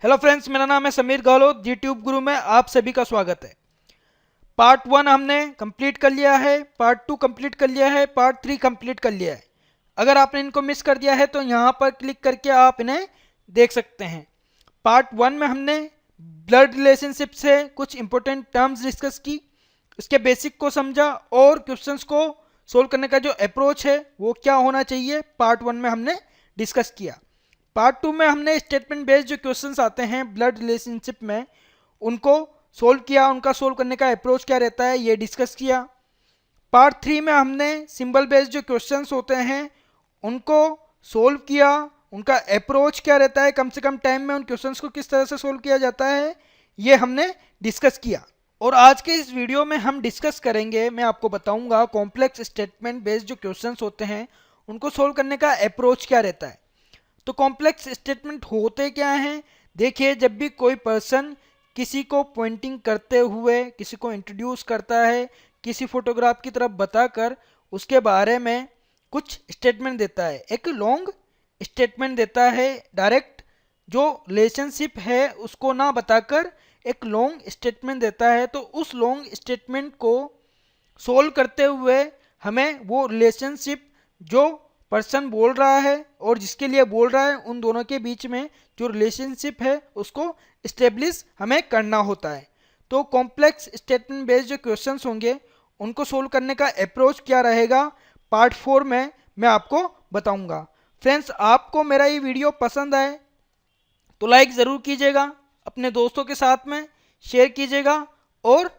Hello friends, मेरा नाम है समीर गहलोत। यूट्यूब गुरु में आप सभी का स्वागत है। पार्ट 1 हमने कंप्लीट कर लिया है, पार्ट 2 कंप्लीट कर लिया है, पार्ट 3 कंप्लीट कर लिया है। अगर आपने इनको मिस कर दिया है तो यहाँ पर क्लिक करके आप इन्हें देख सकते हैं। पार्ट 1 में हमने ब्लड रिलेशनशिप से कुछ इंपॉर्टेंट टर्म्स डिस्कस की, उसके बेसिक को समझा और क्वेश्चंस को सोल्व करने का जो अप्रोच है वो क्या होना चाहिए पार्ट 1 में हमने डिस्कस किया। पार्ट 2 में हमने स्टेटमेंट बेस्ड जो क्वेश्चंस आते हैं ब्लड रिलेशनशिप में उनको सोल्व किया, उनका सोल्व करने का अप्रोच क्या रहता है ये डिस्कस किया। पार्ट 3 में हमने सिंबल बेस्ड जो क्वेश्चंस होते हैं उनको सोल्व किया, उनका अप्रोच क्या रहता है, कम से कम टाइम में उन क्वेश्चंस को किस तरह से सोल्व किया जाता है ये हमने डिस्कस किया। और आज के इस वीडियो में हम डिस्कस करेंगे, मैं आपको बताऊंगा कॉम्प्लेक्स स्टेटमेंट बेस्ड जो क्वेश्चंस होते हैं उनको सोल्व करने का अप्रोच क्या रहता है। तो कॉम्प्लेक्स स्टेटमेंट होते क्या हैं? देखिए, जब भी कोई पर्सन किसी को पॉइंटिंग करते हुए किसी को इंट्रोड्यूस करता है, किसी फोटोग्राफ की तरफ बताकर उसके बारे में कुछ स्टेटमेंट देता है, एक लॉन्ग स्टेटमेंट देता है, डायरेक्ट जो रिलेशनशिप है उसको ना बताकर एक लॉन्ग स्टेटमेंट देता है, तो उस लॉन्ग स्टेटमेंट को सोल्व करते हुए हमें वो रिलेशनशिप जो पर्सन बोल रहा है और जिसके लिए बोल रहा है उन दोनों के बीच में जो रिलेशनशिप है उसको इस्टेब्लिश हमें करना होता है। तो कॉम्प्लेक्स स्टेटमेंट बेस्ड जो क्वेश्चंस होंगे उनको सोल्व करने का अप्रोच क्या रहेगा पार्ट 4 में मैं आपको बताऊंगा। फ्रेंड्स, आपको मेरा ये वीडियो पसंद आए तो लाइक ज़रूर कीजिएगा, अपने दोस्तों के साथ में शेयर कीजिएगा और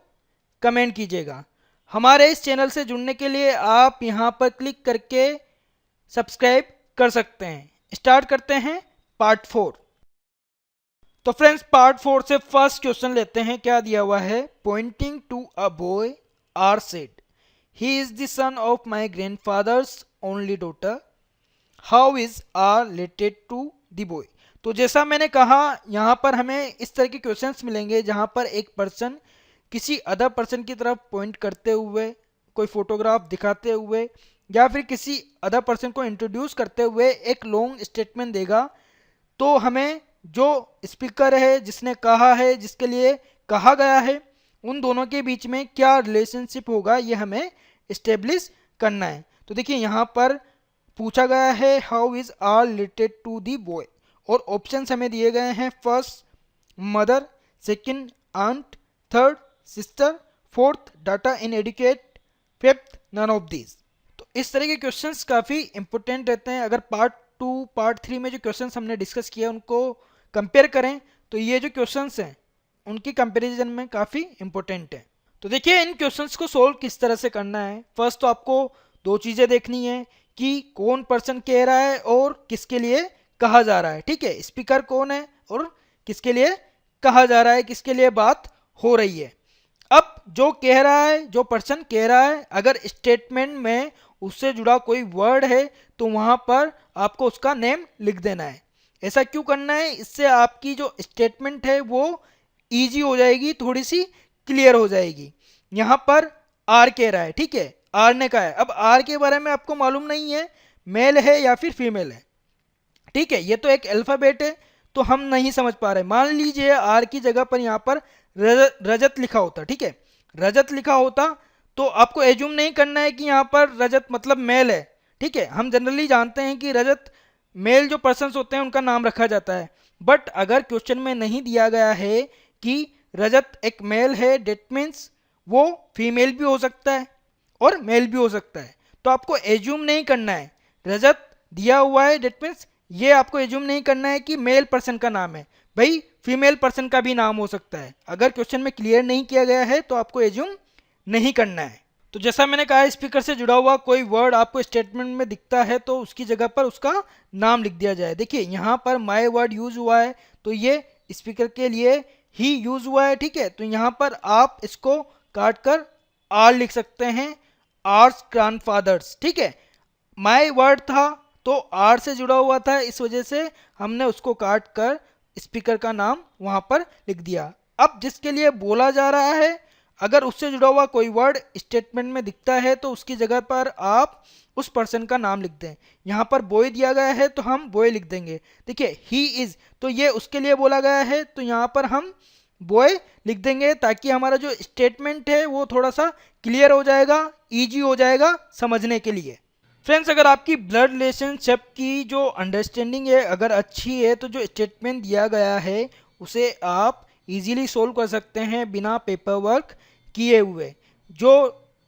कमेंट कीजिएगा। हमारे इस चैनल से जुड़ने के लिए आप यहाँ पर क्लिक करके सब्सक्राइब कर सकते हैं। स्टार्ट करते हैं पार्ट 4। तो फ्रेंड्स, पार्ट 4 से फर्स्ट क्वेश्चन लेते हैं। क्या दिया हुआ है? Pointing to a boy R said he is the son of my grandfather's only daughter, how is R related to the boy. तो जैसा मैंने कहा, यहाँ पर हमें इस तरह के क्वेश्चंस मिलेंगे जहाँ पर एक पर्सन किसी अदर पर्सन की तरफ पॉइंट करते हुए, कोई फोटोग्राफ दिखाते हुए या फिर किसी अदर पर्सन को इंट्रोड्यूस करते हुए एक लॉन्ग स्टेटमेंट देगा। तो हमें जो स्पीकर है, जिसने कहा है, जिसके लिए कहा गया है, उन दोनों के बीच में क्या रिलेशनशिप होगा ये हमें इस्टेब्लिश करना है। तो देखिए, यहाँ पर पूछा गया है how is R related to the boy और ऑप्शंस हमें दिए गए हैं। First mother, second aunt, third sister, fourth data inadequate, fifth none of these. तो इस तरह के क्वेश्चंस काफ़ी इंपॉर्टेंट रहते हैं। अगर पार्ट 2 पार्ट 3 में जो क्वेश्चंस हमने डिस्कस किया उनको कंपेयर करें तो ये जो क्वेश्चंस हैं उनकी कंपैरिजन में काफ़ी इंपॉर्टेंट है। तो देखिए, इन क्वेश्चंस को सोल्व किस तरह से करना है। फर्स्ट तो आपको दो चीज़ें देखनी है कि कौन पर्सन कह रहा है और किसके लिए कहा जा रहा है। ठीक है, स्पीकर कौन है और किसके लिए कहा जा रहा है, किसके लिए बात हो रही है। अब जो कह रहा है, जो पर्सन कह रहा है, अगर स्टेटमेंट में उससे जुड़ा कोई वर्ड है तो वहां पर आपको उसका नेम लिख देना है। ऐसा क्यों करना है? इससे आपकी जो स्टेटमेंट है वो इजी हो जाएगी, थोड़ी सी क्लियर हो जाएगी। यहाँ पर आर कह रहा है, ठीक है, आर ने कहा है। अब आर के बारे में आपको मालूम नहीं है मेल है या फिर फीमेल है। ठीक है, ये तो एक अल्फाबेट है तो हम नहीं समझ पा रहे। मान लीजिए आर की जगह पर यहाँ पर रजत लिखा होता, ठीक है, रजत लिखा होता तो आपको एज्यूम नहीं करना है कि यहाँ पर रजत मतलब मेल है। ठीक है, हम जनरली जानते हैं कि रजत मेल जो पर्सन्स होते हैं उनका नाम रखा जाता है। बट अगर क्वेश्चन में नहीं दिया गया है कि रजत एक मेल है, डेट मीन्स वो फीमेल भी हो सकता है और मेल भी हो सकता है। तो आपको एज्यूम नहीं करना है, रजत दिया हुआ है डेट मीन्स ये आपको एज्यूम नहीं करना है कि मेल पर्सन का नाम है। भाई, फीमेल पर्सन का भी नाम हो सकता है। अगर क्वेश्चन में क्लियर नहीं किया गया है तो आपको एज्यूम नहीं करना है। तो जैसा मैंने कहा, स्पीकर से जुड़ा हुआ कोई वर्ड आपको स्टेटमेंट में दिखता है तो उसकी जगह पर उसका नाम लिख दिया जाए। देखिए, यहाँ पर माय वर्ड यूज हुआ है तो ये स्पीकर के लिए ही यूज हुआ है। ठीक है, तो यहाँ पर आप इसको काट कर आर लिख सकते हैं, आर्स ग्रैंडफादर्स। ठीक है, माय वर्ड था तो आर से जुड़ा हुआ था, इस वजह से हमने उसको काट कर स्पीकर का नाम वहां पर लिख दिया। अब जिसके लिए बोला जा रहा है, अगर उससे जुड़ा हुआ कोई वर्ड स्टेटमेंट में दिखता है तो उसकी जगह पर आप उस पर्सन का नाम लिख दें। यहाँ पर बॉय दिया गया है तो हम बॉय लिख देंगे। देखिए ही इज़, तो ये उसके लिए बोला गया है तो यहाँ पर हम बॉय लिख देंगे, ताकि हमारा जो स्टेटमेंट है वो थोड़ा सा क्लियर हो जाएगा, ईजी हो जाएगा समझने के लिए। फ्रेंड्स, अगर आपकी ब्लड रिलेशनशिप की जो अंडरस्टैंडिंग है अगर अच्छी है तो जो स्टेटमेंट दिया गया है उसे आप इजीली सोल्व कर सकते हैं बिना पेपर वर्क किए हुए। जो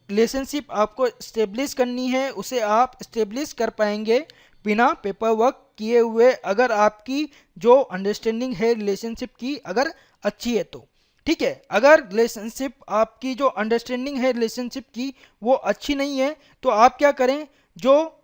रिलेशनशिप आपको इस्टेब्लिश करनी है उसे आप इस्टेब्लिश कर पाएंगे बिना पेपर वर्क किए हुए, अगर आपकी जो अंडरस्टैंडिंग है रिलेशनशिप की अगर अच्छी है तो। ठीक है, अगर रिलेशनशिप आपकी जो अंडरस्टैंडिंग है रिलेशनशिप की वो अच्छी नहीं है तो आप क्या करें, जो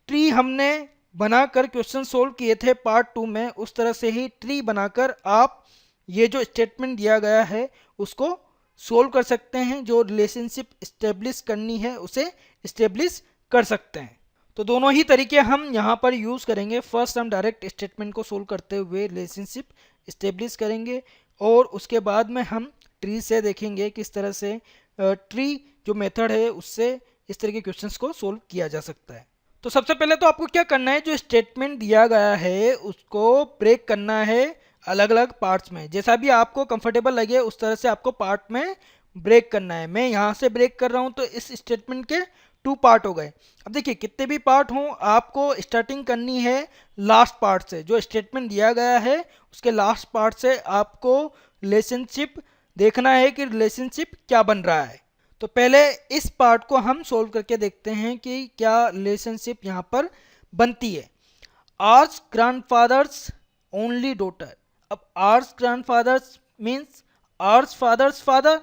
ट्री हमने बनाकर क्वेश्चन सोल्व किए थे पार्ट 2 में उस तरह से ही ट्री बनाकर आप ये जो स्टेटमेंट दिया गया है उसको सोल्व कर सकते हैं। जो रिलेशनशिप इस्टेब्लिश करनी है उसे इस्टेब्लिश कर सकते हैं। तो दोनों ही तरीके हम यहाँ पर यूज़ करेंगे। फर्स्ट हम डायरेक्ट स्टेटमेंट को सोल्व करते हुए रिलेशनशिप इस्टेब्लिश करेंगे और उसके बाद में हम ट्री से देखेंगे किस तरह से ट्री जो मेथड है उससे इस तरह के क्वेश्चंस को सोल्व किया जा सकता है। तो सबसे पहले तो आपको क्या करना है, जो स्टेटमेंट दिया गया है उसको ब्रेक करना है अलग अलग पार्ट्स में। जैसा भी आपको कंफर्टेबल लगे उस तरह से आपको पार्ट में ब्रेक करना है। मैं यहाँ से ब्रेक कर रहा हूँ तो इस स्टेटमेंट के 2 पार्ट हो गए। अब देखिए कितने भी पार्ट हों आपको स्टार्टिंग करनी है लास्ट पार्ट से। जो स्टेटमेंट दिया गया है उसके लास्ट पार्ट से आपको रिलेशनशिप देखना है कि रिलेशनशिप क्या बन रहा है। तो पहले इस पार्ट को हम सोल्व करके देखते हैं कि क्या रिलेशनशिप यहाँ पर बनती है। Ours grandfather's only daughter. अब hours grandfather's means hours father's father,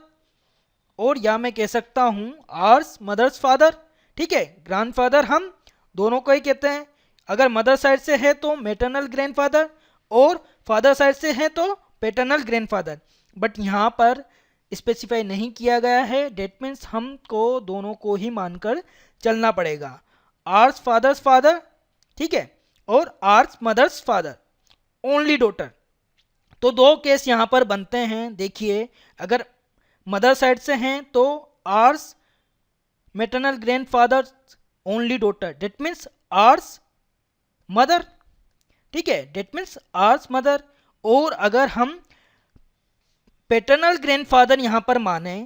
और या मैं कह सकता हूँ आर्स मदर्स फादर। ठीक है, ग्रैंडफादर हम दोनों को ही कहते हैं। अगर मदर साइड से है तो मैटरनल ग्रैंडफादर और फादर साइड से है तो पैटर्नल ग्रैंडफादर। बट यहाँ पर स्पेसिफाई नहीं किया गया है, डेट मीन्स हमको दोनों को ही मानकर चलना पड़ेगा। आर्स फादर्स फादर, ठीक है, और R's mother's father only daughter. तो 2 केस यहाँ पर बनते हैं। देखिए अगर मदर साइड से हैं तो R's maternal grandfather only daughter, that means R's mother. ठीक है, डेट मीन्स आर्स मदर। और अगर हम पैटर्नल ग्रैंडफादर यहाँ पर माने,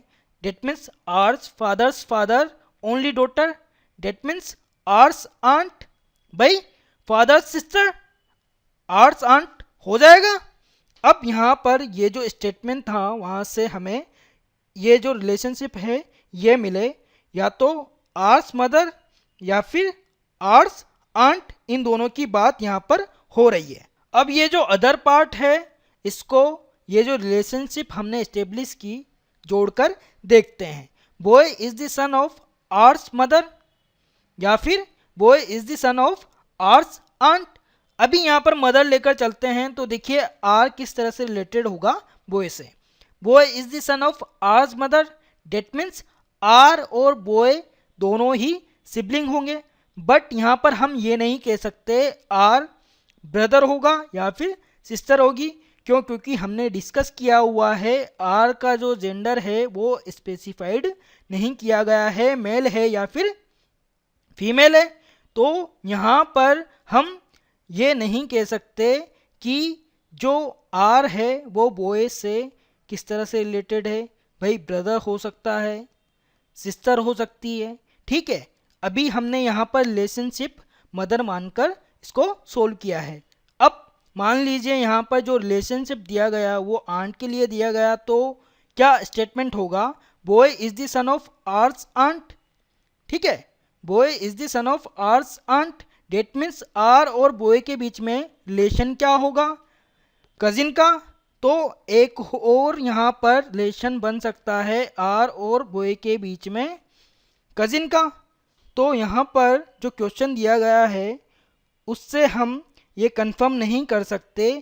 that means hours father's father only daughter, that means R's aunt. भाई फादर्स सिस्टर आर्स आंट हो जाएगा। अब यहाँ पर ये जो स्टेटमेंट था वहाँ से हमें ये जो रिलेशनशिप है ये मिले, या तो आर्स मदर या फिर आर्स आंट, इन दोनों की बात यहाँ पर हो रही है। अब ये जो अदर पार्ट है इसको ये जो रिलेशनशिप हमने इस्टेब्लिश की जोड़कर देखते हैं। Boy is the son of R's mother या फिर boy is the son of R's aunt. अभी यहाँ पर मदर लेकर चलते हैं तो देखिए आर किस तरह से रिलेटेड होगा बॉय से। Boy is the son of R's mother, that means R और बॉय दोनों ही सिबलिंग होंगे। बट यहाँ पर हम ये नहीं कह सकते आर ब्रदर होगा या फिर सिस्टर होगी। क्यों? क्योंकि हमने डिस्कस किया हुआ है आर का जो जेंडर है वो स्पेसिफाइड नहीं किया गया है, मेल है या फिर फीमेल है। तो यहाँ पर हम ये नहीं कह सकते कि जो आर है वो बॉय से किस तरह से रिलेटेड है। भाई ब्रदर हो सकता है, सिस्टर हो सकती है। ठीक है, अभी हमने यहाँ पर रिलेशनशिप मदर मानकर इसको सोल्व किया है। अब मान लीजिए यहाँ पर जो रिलेशनशिप दिया गया वो आंट के लिए दिया गया, तो क्या स्टेटमेंट होगा? Boy is the son of R's aunt. ठीक है, boy is the son of R's aunt, that means R और बॉय के बीच में रिलेशन क्या होगा? कजिन का। तो एक और यहाँ पर रिलेशन बन सकता है आर और बॉय के बीच में कजिन का। तो यहाँ पर जो क्वेश्चन दिया गया है उससे हम ये कंफर्म नहीं कर सकते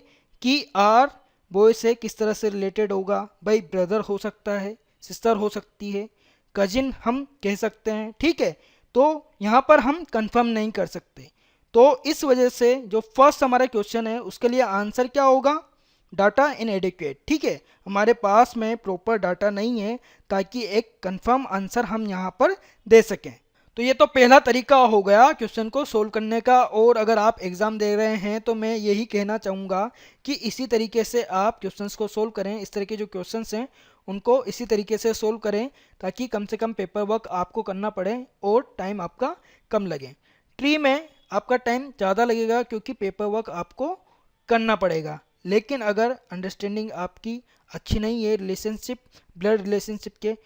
कि आर बॉय से किस तरह से रिलेटेड होगा। भाई ब्रदर हो सकता है, सिस्टर हो सकती है, कजिन हम कह सकते हैं। ठीक है, तो यहाँ पर हम कंफर्म नहीं कर सकते। तो इस वजह से जो फर्स्ट हमारा क्वेश्चन है उसके लिए आंसर क्या होगा? डाटा इनएडिक्वेट। ठीक है, हमारे पास में प्रॉपर डाटा नहीं है ताकि एक कंफर्म आंसर हम यहाँ पर दे सकें। तो ये तो पहला तरीका हो गया क्वेश्चन को सोल्व करने का। और अगर आप एग्ज़ाम दे रहे हैं तो मैं यही कहना चाहूँगा कि इसी तरीके से आप क्वेश्चंस को सोल्व करें। इस तरह के जो क्वेश्चंस हैं उनको इसी तरीके से सोल्व करें ताकि कम से कम पेपर वर्क आपको करना पड़े और टाइम आपका कम लगे। ट्री में आपका टाइम ज़्यादा लगेगा क्योंकि पेपर वर्क आपको करना पड़ेगा, लेकिन अगर अंडरस्टैंडिंग आपकी अच्छी नहीं है रिलेशनशिप, ब्लड रिलेशनशिप के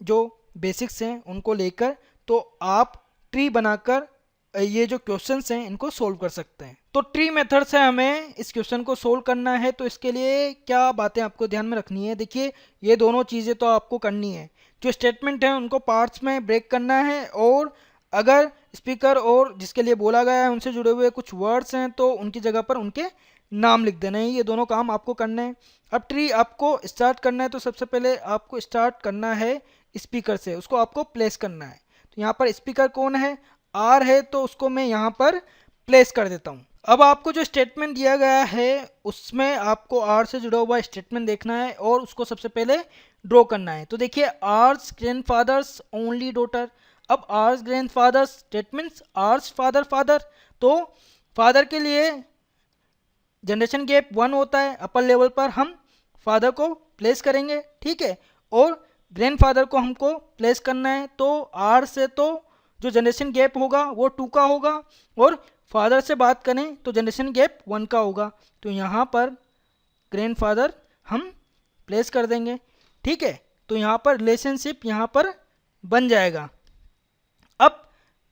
जो बेसिक्स हैं उनको लेकर, तो आप ट्री बनाकर ये जो क्वेश्चंस हैं इनको सोल्व कर सकते हैं। तो ट्री मेथड से हमें इस क्वेश्चन को सोल्व करना है, तो इसके लिए क्या बातें आपको ध्यान में रखनी है। देखिए, ये दोनों चीज़ें तो आपको करनी है। जो स्टेटमेंट है उनको पार्ट्स में ब्रेक करना है, और अगर स्पीकर और जिसके लिए बोला गया है उनसे जुड़े हुए कुछ वर्ड्स हैं तो उनकी जगह पर उनके नाम लिख देना है। ये दोनों काम आपको करने हैं। अब ट्री आपको स्टार्ट करना है तो सबसे पहले आपको स्टार्ट करना है स्पीकर से, उसको आपको प्लेस करना है। तो यहाँ पर स्पीकर कौन है, आर है, तो उसको मैं यहाँ पर प्लेस कर देता हूँ। अब आपको जो स्टेटमेंट दिया गया है उसमें आपको आर से जुड़ा हुआ स्टेटमेंट देखना है और उसको सबसे पहले ड्रॉ करना है। तो देखिए, आर्स ग्रैंडफादर्स ओनली डॉटर। अब hours grandfather's statements R's father father, तो फादर के लिए जनरेशन गैप 1 होता है, अपर लेवल पर हम फादर को प्लेस करेंगे। ठीक है, और ग्रैंडफादर को हमको प्लेस करना है, तो आर से तो जो जनरेशन गैप होगा वो 2 का होगा, और फादर से बात करें तो जनरेशन गैप 1 का होगा। तो यहाँ पर ग्रैंडफादर हम प्लेस कर देंगे। ठीक है, तो यहाँ पर रिलेशनशिप यहाँ पर बन जाएगा। अब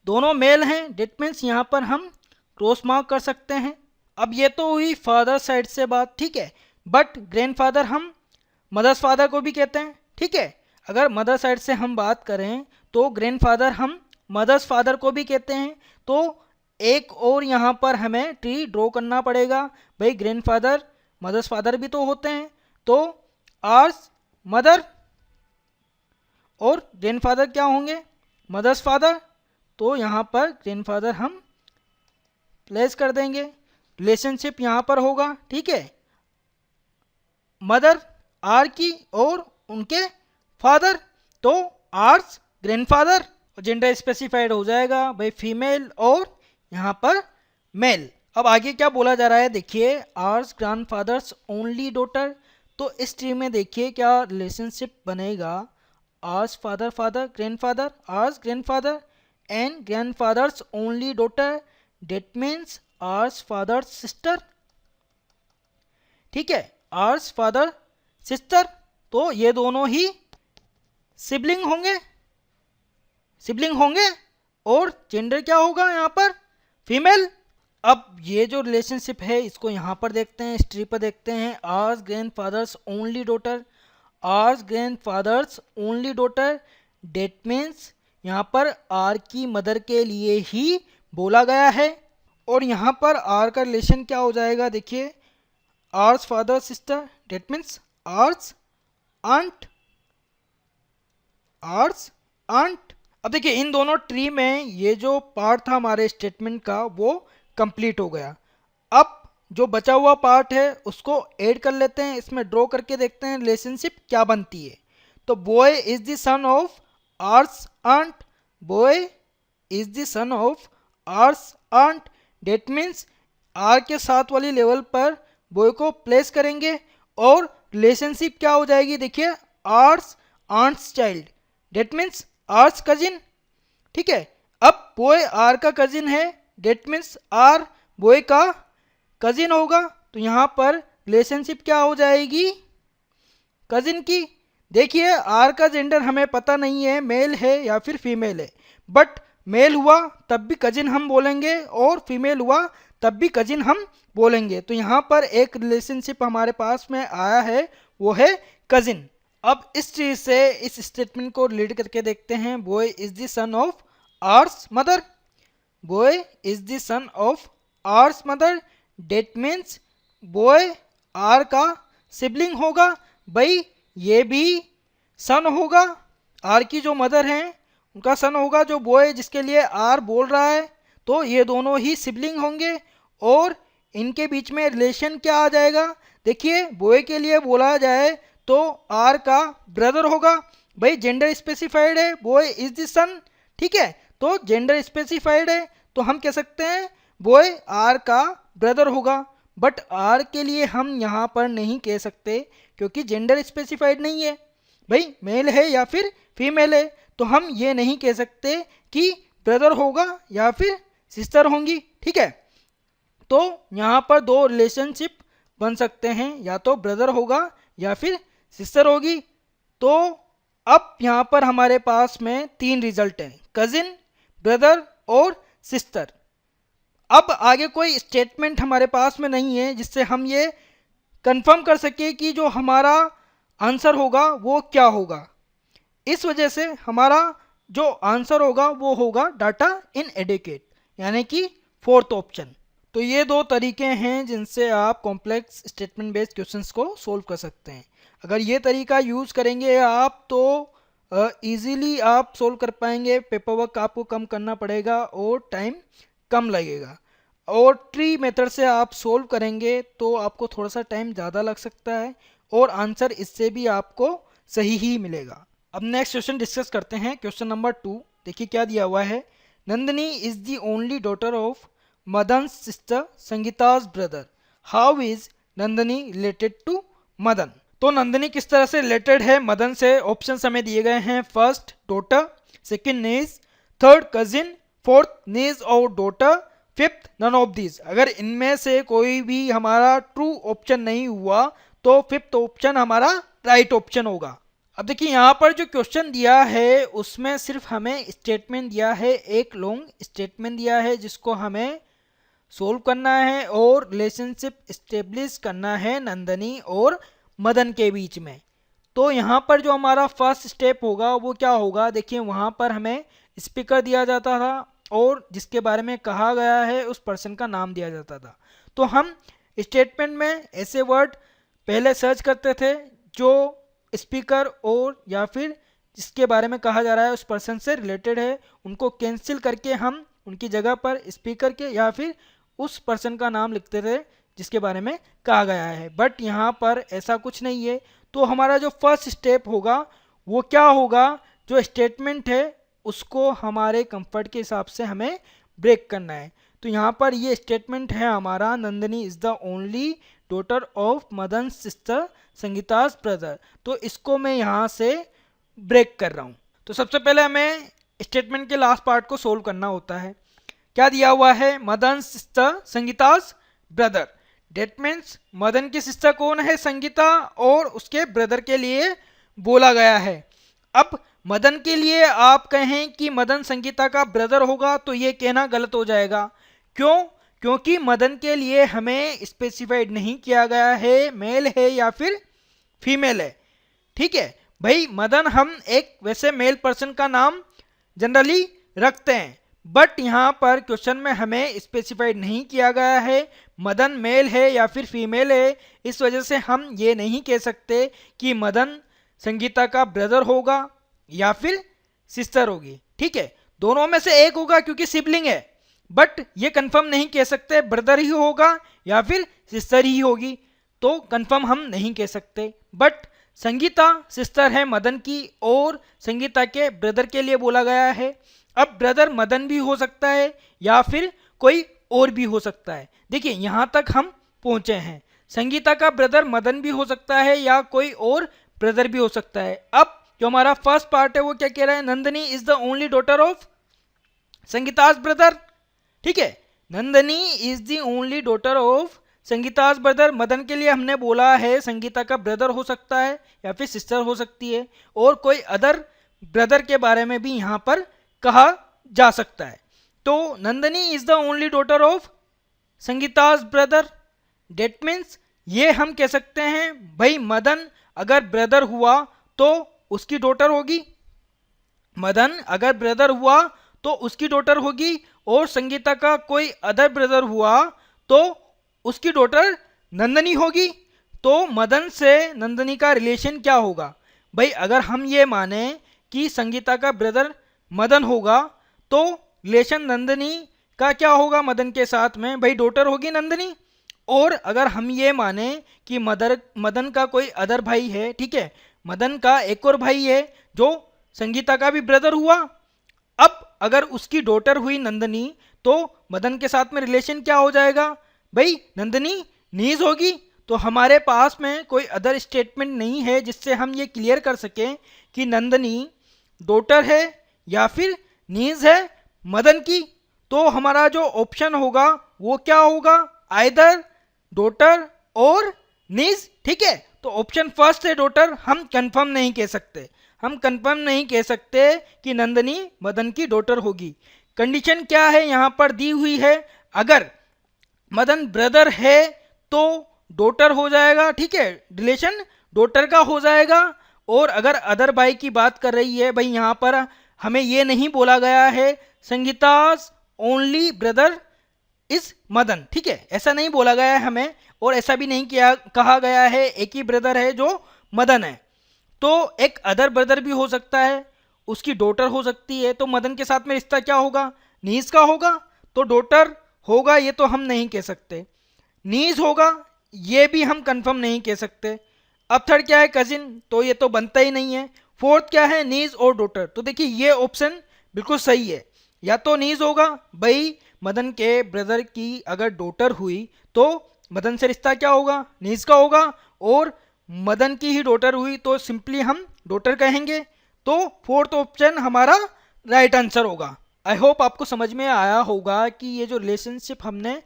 दोनों मेल हैं, डेट मीन्स यहाँ पर हम क्रॉस मार्क कर सकते हैं। अब ये तो हुई फादर साइड से बात। ठीक है, बट ग्रैंडफादर हम मदर्स फादर को भी कहते हैं। ठीक है, अगर मदर साइड से हम बात करें तो ग्रैंडफादर हम मदर्स फादर को भी कहते हैं। तो एक और यहाँ पर हमें ट्री ड्रॉ करना पड़ेगा। भाई, ग्रैंडफादर मदर्स फादर भी तो होते हैं, तो आर्स मदर और ग्रैंडफादर क्या होंगे, मदर्स फादर। तो यहाँ पर ग्रैंडफादर हम प्लेस कर देंगे। रिलेशनशिप यहाँ पर होगा। ठीक है, मदर आर की और उनके फादर, तो आर्स ग्रैंडफादर। जेंडर स्पेसिफाइड हो जाएगा भाई, फीमेल और यहाँ पर मेल। अब आगे क्या बोला जा रहा है, देखिए, आर्स ग्रैंडफादर्स ओनली डॉटर। तो इस ट्री में देखिए क्या रिलेशनशिप बनेगा, R's father father grandfather, R's grandfather and grandfather's only daughter, that means R's father sister. ठीक है, आर्स फादर सिस्टर, तो ये दोनों ही सिबलिंग होंगे और जेंडर क्या होगा यहाँ पर, फीमेल। अब ये जो रिलेशनशिप है इसको यहाँ पर देखते हैं, इस ट्री पर देखते हैं। R's grandfather's only daughter, R's grandfather's only daughter, that means यहाँ पर आर की मदर के लिए ही बोला गया है। और यहाँ पर आर का रिलेशन क्या हो जाएगा, देखिए, R's father sister, that means R's aunt, R's aunt. अब देखिए, इन दोनों ट्री में ये जो पार्ट था हमारे स्टेटमेंट का वो कंप्लीट हो गया। अब जो बचा हुआ पार्ट है उसको ऐड कर लेते हैं, इसमें ड्रॉ करके देखते हैं रिलेशनशिप क्या बनती है। तो boy is the son of R's aunt, boy is the son of R's aunt, that means R के साथ वाली लेवल पर बॉय को प्लेस करेंगे और रिलेशनशिप क्या हो जाएगी, देखिए, R's aunt's child, that means R's cousin. ठीक है, अब बॉय आर का कजिन है, डेट मीन्स आर बॉय का कजिन होगा। तो यहाँ पर रिलेशनशिप क्या हो जाएगी, कजिन की। देखिए, आर का जेंडर हमें पता नहीं है, मेल है या फिर फीमेल है, बट मेल हुआ तब भी कजिन हम बोलेंगे और फीमेल हुआ तब भी कजिन हम बोलेंगे। तो यहाँ पर एक रिलेशनशिप हमारे पास में आया है, वो है कजिन। अब इस चीज से इस स्टेटमेंट को रिलेट करके देखते हैं। Boy is the son of R's mother, boy is the son of R's mother, that means boy R का सिबलिंग होगा। भाई, ये भी सन होगा, आर की जो मदर हैं उनका सन होगा, जो बॉय जिसके लिए आर बोल रहा है। तो ये दोनों ही सिबलिंग होंगे और इनके बीच में रिलेशन क्या आ जाएगा, देखिए बॉय के लिए बोला जाए तो आर का ब्रदर होगा, भाई जेंडर स्पेसिफाइड है, बॉय इज द सन, ठीक है, तो जेंडर स्पेसिफाइड है तो हम कह सकते हैं बॉय आर का ब्रदर होगा। बट आर के लिए हम यहाँ पर नहीं कह सकते क्योंकि जेंडर स्पेसिफाइड नहीं है, भाई मेल है या फिर फीमेल है, तो हम ये नहीं कह सकते कि ब्रदर होगा या फिर सिस्टर होंगी, ठीक है। तो यहाँ पर दो रिलेशनशिप बन सकते हैं, या तो ब्रदर होगा या फिर सिस्टर होगी। तो अब यहाँ पर हमारे पास में 3 रिजल्ट हैं, कजिन, ब्रदर और सिस्टर। अब आगे कोई स्टेटमेंट हमारे पास में नहीं है जिससे हम ये कंफर्म कर सके कि जो हमारा आंसर होगा वो क्या होगा। इस वजह से हमारा जो आंसर होगा वो होगा डाटा इनएडिक्वेट, यानी कि 4th ऑप्शन। तो ये 2 तरीके हैं जिनसे आप कॉम्प्लेक्स स्टेटमेंट बेस्ड क्वेश्चंस को सोल्व कर सकते हैं। अगर ये तरीका यूज़ करेंगे आप तो इजीली आप सोल्व कर पाएंगे, पेपर वर्क आपको कम करना पड़ेगा और टाइम कम लगेगा। और ट्री मेथड से आप सोल्व करेंगे तो आपको थोड़ा सा टाइम ज़्यादा लग सकता है और आंसर इससे भी आपको सही ही मिलेगा। अब नेक्स्ट क्वेश्चन डिस्कस करते हैं, क्वेश्चन नंबर 2। देखिए क्या दिया हुआ है, Nandini is the only daughter of Madan sister Sangeeta's brother, how is Nandini related to Madan. तो नंदिनी किस तरह से रिलेटेड है मदन से, ऑप्शन हमें दिए गए हैं, first daughter, second niece, third cousin, fourth niece और daughter, fifth none of these. अगर इनमें से कोई भी हमारा ट्रू ऑप्शन नहीं हुआ तो फिफ्थ ऑप्शन हमारा राइट ऑप्शन होगा। अब देखिए यहाँ पर जो क्वेश्चन दिया है उसमें सिर्फ हमें स्टेटमेंट दिया है, एक लॉन्ग स्टेटमेंट दिया है जिसको हमें सोल्व करना है और रिलेशनशिप इस्टेब्लिश करना है नंदनी और मदन के बीच में। तो यहाँ पर जो हमारा फर्स्ट स्टेप होगा वो क्या होगा, देखिए वहाँ पर हमें स्पीकर दिया जाता था और जिसके बारे में कहा गया है उस पर्सन का नाम दिया जाता था। तो हम स्टेटमेंट में ऐसे वर्ड पहले सर्च करते थे जो स्पीकर और या फिर जिसके बारे में कहा जा रहा है उस पर्सन से रिलेटेड है, उनको कैंसिल करके हम उनकी जगह पर स्पीकर के या फिर उस पर्सन का नाम लिखते थे जिसके बारे में कहा गया है। बट यहाँ पर ऐसा कुछ नहीं है, तो हमारा जो फर्स्ट स्टेप होगा वो क्या होगा, जो स्टेटमेंट है उसको हमारे कंफर्ट के हिसाब से हमें ब्रेक करना है। तो यहाँ पर ये स्टेटमेंट है हमारा, Nandini is the only daughter of Madan sister Sangeeta's brother. तो इसको मैं यहाँ से ब्रेक कर रहा हूँ। तो सबसे पहले हमें स्टेटमेंट के लास्ट पार्ट को सोल्व करना होता है। क्या दिया हुआ है, Madan sister Sangeeta's brother, that means Madan की सिस्टर कौन है, संगीता, और उसके ब्रदर के लिए बोला गया है। अब मदन के लिए आप कहें कि मदन संगीता का ब्रदर होगा तो ये कहना गलत हो जाएगा। क्यों, क्योंकि मदन के लिए हमें स्पेसिफाइड नहीं किया गया है मेल है या फिर फीमेल है, ठीक है भाई। मदन हम एक वैसे मेल पर्सन का नाम जनरली रखते हैं, बट यहाँ पर क्वेश्चन में हमें स्पेसिफाइड नहीं किया गया है मदन मेल है या फिर फीमेल है। इस वजह से हम ये नहीं कह सकते कि मदन संगीता का ब्रदर होगा या फिर सिस्टर होगी, ठीक है, दोनों में से एक होगा क्योंकि सिबलिंग है। बट ये कंफर्म नहीं कह सकते ब्रदर ही होगा या फिर सिस्टर ही होगी, तो कंफर्म हम नहीं कह सकते। बट संगीता सिस्टर है मदन की और संगीता के ब्रदर के लिए बोला गया है। अब ब्रदर मदन भी हो सकता है या फिर कोई और भी हो सकता है। देखिए यहाँ तक हम पहुंचे हैं, संगीता का ब्रदर मदन भी हो सकता है या कोई और ब्रदर भी हो सकता है। अब जो हमारा फर्स्ट पार्ट है वो क्या कह रहा है, Nandini is the only daughter of Sangeeta's brother, ठीक है, Nandini is the only daughter of Sangeeta's brother. Madan के लिए हमने बोला है संगीता का ब्रदर हो सकता है या फिर सिस्टर हो सकती है, और कोई अदर ब्रदर के बारे में भी यहाँ पर कहा जा सकता है। तो Nandini is the only daughter of Sangeeta's brother, that means ये हम कह सकते हैं भाई मदन अगर ब्रदर हुआ तो उसकी डॉटर होगी, मदन अगर ब्रदर हुआ तो उसकी डॉटर होगी, और संगीता का कोई अदर ब्रदर हुआ तो उसकी डॉटर नंदिनी होगी। तो मदन से नंदिनी का रिलेशन क्या होगा भाई, अगर हम ये माने कि संगीता का ब्रदर मदन होगा तो रिलेशन नंदिनी का क्या होगा मदन के साथ में, भाई डॉटर होगी नंदिनी, और अगर हम ये माने कि मदन का कोई अदर भाई है, ठीक है, मदन का एक और भाई है जो संगीता का भी ब्रदर हुआ। अब अगर उसकी डॉटर हुई नंदनी, तो मदन के साथ में रिलेशन क्या हो जाएगा भाई, नंदनी नीज होगी। तो हमारे पास में कोई अदर स्टेटमेंट नहीं है जिससे हम ये क्लियर कर सकें कि नंदनी डॉटर है या फिर नीज है मदन की। तो हमारा जो ऑप्शन होगा वो क्या होगा, आइदर डॉटर और नीज, ठीक है। तो ऑप्शन फर्स्ट है डॉटर, हम कंफर्म नहीं कह सकते, हम कंफर्म नहीं कह सकते कि नंदनी मदन की डॉटर होगी। कंडीशन क्या है यहाँ पर दी हुई है, अगर मदन ब्रदर है तो डॉटर हो जाएगा, ठीक है, रिलेशन डॉटर का हो जाएगा। और अगर अदर भाई की बात कर रही है भाई, यहाँ पर हमें ये नहीं बोला गया है Sangeeta's only brother is Madan, ठीक है, ऐसा नहीं बोला गया है हमें, और ऐसा भी नहीं किया कहा गया है एक ही ब्रदर है जो मदन है। तो एक अदर ब्रदर भी हो सकता है, उसकी डॉटर हो सकती है, तो मदन के साथ में रिश्ता क्या होगा, नीज का होगा। तो डॉटर होगा ये तो हम नहीं कह सकते, नीज होगा ये भी हम कंफर्म नहीं कह सकते। अब थर्ड क्या है, कजिन, तो ये तो बनता ही नहीं है। फोर्थ क्या है, नीज और डॉटर। तो देखिए ये ऑप्शन बिल्कुल सही है, या तो नीज होगा भाई, मदन के ब्रदर की अगर डॉटर हुई तो मदन से रिश्ता क्या होगा, नीज का होगा, और मदन की ही डॉटर हुई तो सिंपली हम डॉटर कहेंगे। तो फोर्थ ऑप्शन हमारा राइट आंसर होगा। आई होप आपको समझ में आया होगा कि ये जो रिलेशनशिप हमने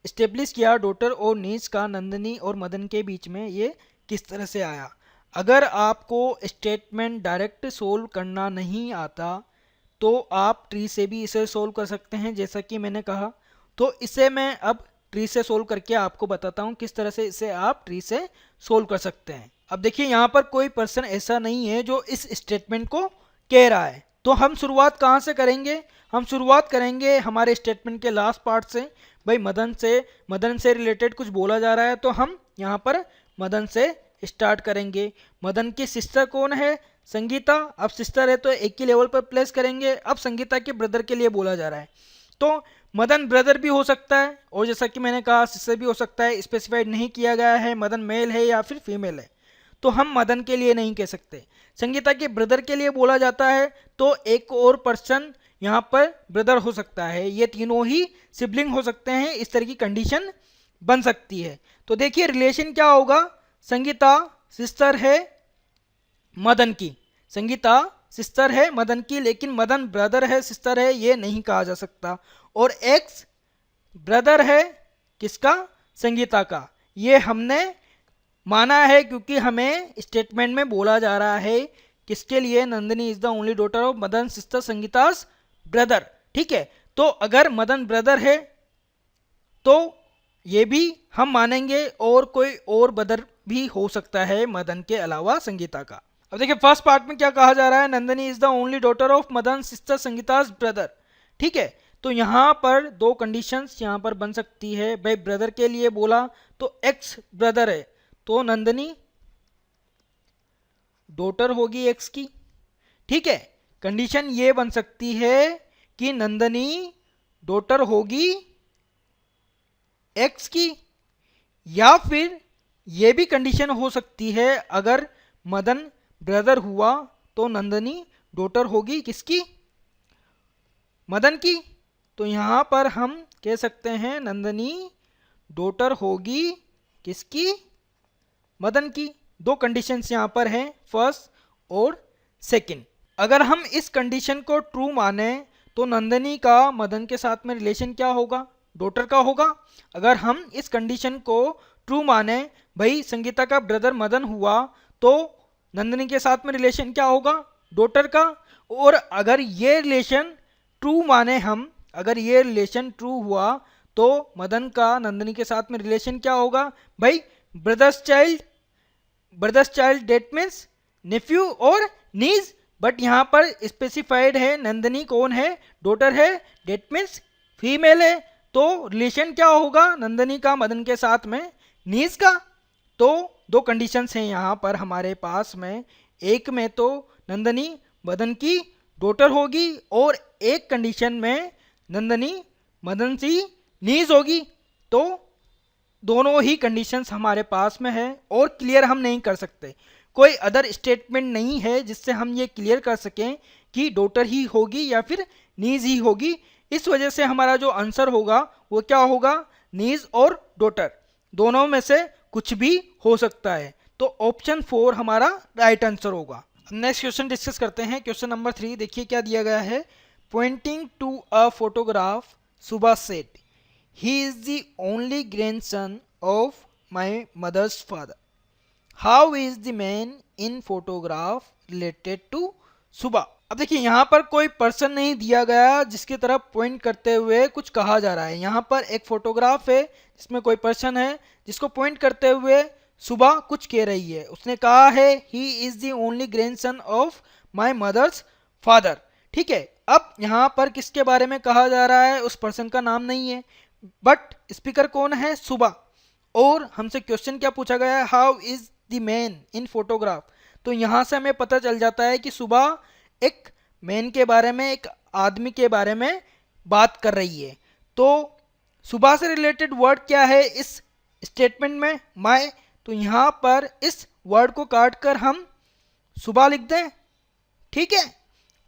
इस्टेब्लिश किया डॉटर और नीज का नंदनी और मदन के बीच में, ये किस तरह से आया। अगर आपको स्टेटमेंट डायरेक्ट सोल्व करना नहीं आता तो आप ट्री से भी इसे सोल्व कर सकते हैं, जैसा कि मैंने कहा। तो इसे मैं अब ट्री से सोल्व करके आपको बताता हूँ किस तरह से इसे आप ट्री से सोल्व कर सकते हैं। अब देखिए यहाँ पर कोई पर्सन ऐसा नहीं है जो इस स्टेटमेंट को कह रहा है, तो हम शुरुआत कहाँ से करेंगे, हम शुरुआत करेंगे हमारे स्टेटमेंट के लास्ट पार्ट से। भाई मदन से रिलेटेड कुछ बोला जा रहा है तो हम यहाँ पर मदन से स्टार्ट करेंगे। मदन की सिस्टर कौन है, संगीता। अब सिस्टर है तो एक ही लेवल पर प्लेस करेंगे। अब संगीता के ब्रदर के लिए बोला जा रहा है, तो मदन ब्रदर भी हो सकता है, और जैसा कि मैंने कहा सिस्टर भी हो सकता है, स्पेसिफाइड नहीं किया गया है मदन मेल है या फिर फीमेल है, तो हम मदन के लिए नहीं कह सकते। संगीता के ब्रदर के लिए बोला जाता है तो एक और पर्सन यहाँ पर ब्रदर हो सकता है, ये तीनों ही सिबलिंग हो सकते हैं, इस तरह की कंडीशन बन सकती है। तो देखिए रिलेशन क्या होगा, संगीता सिस्टर है मदन की, संगीता सिस्टर है मदन की, लेकिन मदन ब्रदर है सिस्टर है ये नहीं कहा जा सकता। और एक्स ब्रदर है किसका, संगीता का, ये हमने माना है क्योंकि हमें स्टेटमेंट में बोला जा रहा है किसके लिए, Nandini is the only daughter of Madan sister Sangeeta's brother, ठीक है। तो अगर मदन ब्रदर है तो ये भी हम मानेंगे, और कोई और ब्रदर भी हो सकता है मदन के अलावा संगीता का। अब देखिए फर्स्ट पार्ट में क्या कहा जा रहा है, Nandini is the only daughter of Madan sister Sangeeta's brother, ठीक है। तो यहाँ पर दो कंडीशंस यहाँ पर बन सकती है। भाई ब्रदर के लिए बोला तो एक्स ब्रदर है, तो नंदिनी डॉटर होगी एक्स की, ठीक है। कंडीशन ये बन सकती है कि नंदिनी डॉटर होगी एक्स की, या फिर ये भी कंडीशन हो सकती है अगर मदन ब्रदर हुआ तो नंदिनी डॉटर होगी किसकी, मदन की। तो यहाँ पर हम कह सकते हैं नंदिनी डॉटर होगी किसकी, मदन की। दो कंडीशंस यहाँ पर हैं, फर्स्ट और सेकंड। अगर हम इस कंडीशन को ट्रू माने तो नंदिनी का मदन के साथ में रिलेशन क्या होगा, डॉटर का होगा। अगर हम इस कंडीशन को ट्रू माने, भाई संगीता का ब्रदर मदन हुआ तो नंदिनी के साथ में रिलेशन क्या होगा, डॉटर का। और अगर ये रिलेशन ट्रू माने हम, अगर ये रिलेशन ट्रू हुआ तो मदन का नंदिनी के साथ में रिलेशन क्या होगा, भाई brother's child that means nephew और नीज। बट यहाँ पर स्पेसिफाइड है नंदिनी कौन है, डॉटर है, डेट मीन्स फीमेल है। तो रिलेशन क्या होगा नंदिनी का मदन के साथ में, नीज का। तो दो कंडीशंस हैं यहाँ पर हमारे पास में, एक में तो नंदिनी मदन की डॉटर होगी और एक कंडीशन में नंदिनी मदन सी नीज होगी। तो दोनों ही कंडीशंस हमारे पास में है और क्लियर हम नहीं कर सकते। कोई अदर स्टेटमेंट नहीं है जिससे हम ये क्लियर कर सकें कि डॉटर ही होगी या फिर नीज ही होगी। इस वजह से हमारा जो आंसर होगा वो क्या होगा, नीज और डॉटर दोनों में से कुछ भी हो सकता है। तो ऑप्शन 4 हमारा राइट आंसर होगा। नेक्स्ट क्वेश्चन डिस्कस करते हैं। क्वेश्चन नंबर 3 देखिए क्या दिया गया है। Pointing to a photograph Subhash Seth, he is the only grandson of my mother's father, how is the man in photograph related to सुबह। अब देखिए यहाँ पर कोई पर्सन नहीं दिया गया जिसकी तरफ पॉइंट करते हुए कुछ कहा जा रहा है। यहाँ पर एक फोटोग्राफ है जिसमें कोई पर्सन है जिसको पॉइंट करते हुए सुबह कुछ कह रही है। उसने कहा है he is the only grandson of my mother's father. ठीक है, अब यहाँ पर किसके बारे में कहा जा रहा है, उस पर्सन का नाम नहीं है, बट स्पीकर कौन है, सुबह। और हमसे क्वेश्चन क्या पूछा गया है, how is the man in photograph. तो यहाँ से हमें पता चल जाता है कि सुबह एक मैन के बारे में, एक आदमी के बारे में बात कर रही है। तो सुबह से रिलेटेड वर्ड क्या है इस स्टेटमेंट में, माय। तो यहाँ पर इस वर्ड को काट कर हम सुबह लिख दें, ठीक है।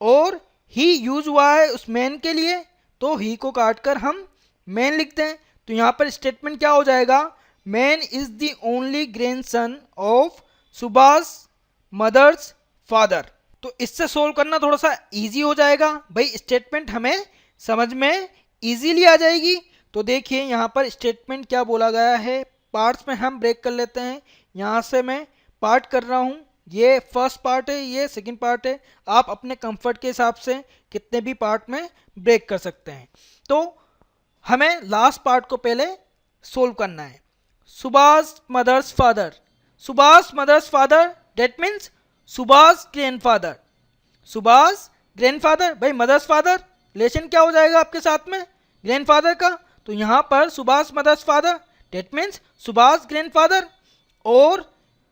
और ही यूज हुआ है उस मैन के लिए, तो ही को काट कर हम मैन लिख दें। तो यहाँ पर स्टेटमेंट क्या हो जाएगा, man is the only grandson of Subhash mother's father. तो इससे सोल्व करना थोड़ा सा इजी हो जाएगा भाई, स्टेटमेंट हमें समझ में इजीली आ जाएगी। तो देखिए यहाँ पर स्टेटमेंट क्या बोला गया है, पार्ट्स में हम ब्रेक कर लेते हैं। यहाँ से मैं पार्ट कर रहा हूँ, ये फर्स्ट पार्ट है, ये सेकंड पार्ट है। आप अपने कंफर्ट के हिसाब से कितने भी पार्ट में ब्रेक कर सकते हैं। तो हमें लास्ट पार्ट को पहले सोल्व करना है। Subhash mother's father, Subhash mother's father that means Subhash grandfather. Subhash grandfather, भाई मदर्स फादर रिलेशन क्या हो जाएगा आपके साथ में, ग्रैंडफादर का। तो यहाँ पर Subhash mother's father that means Subhash grandfather. और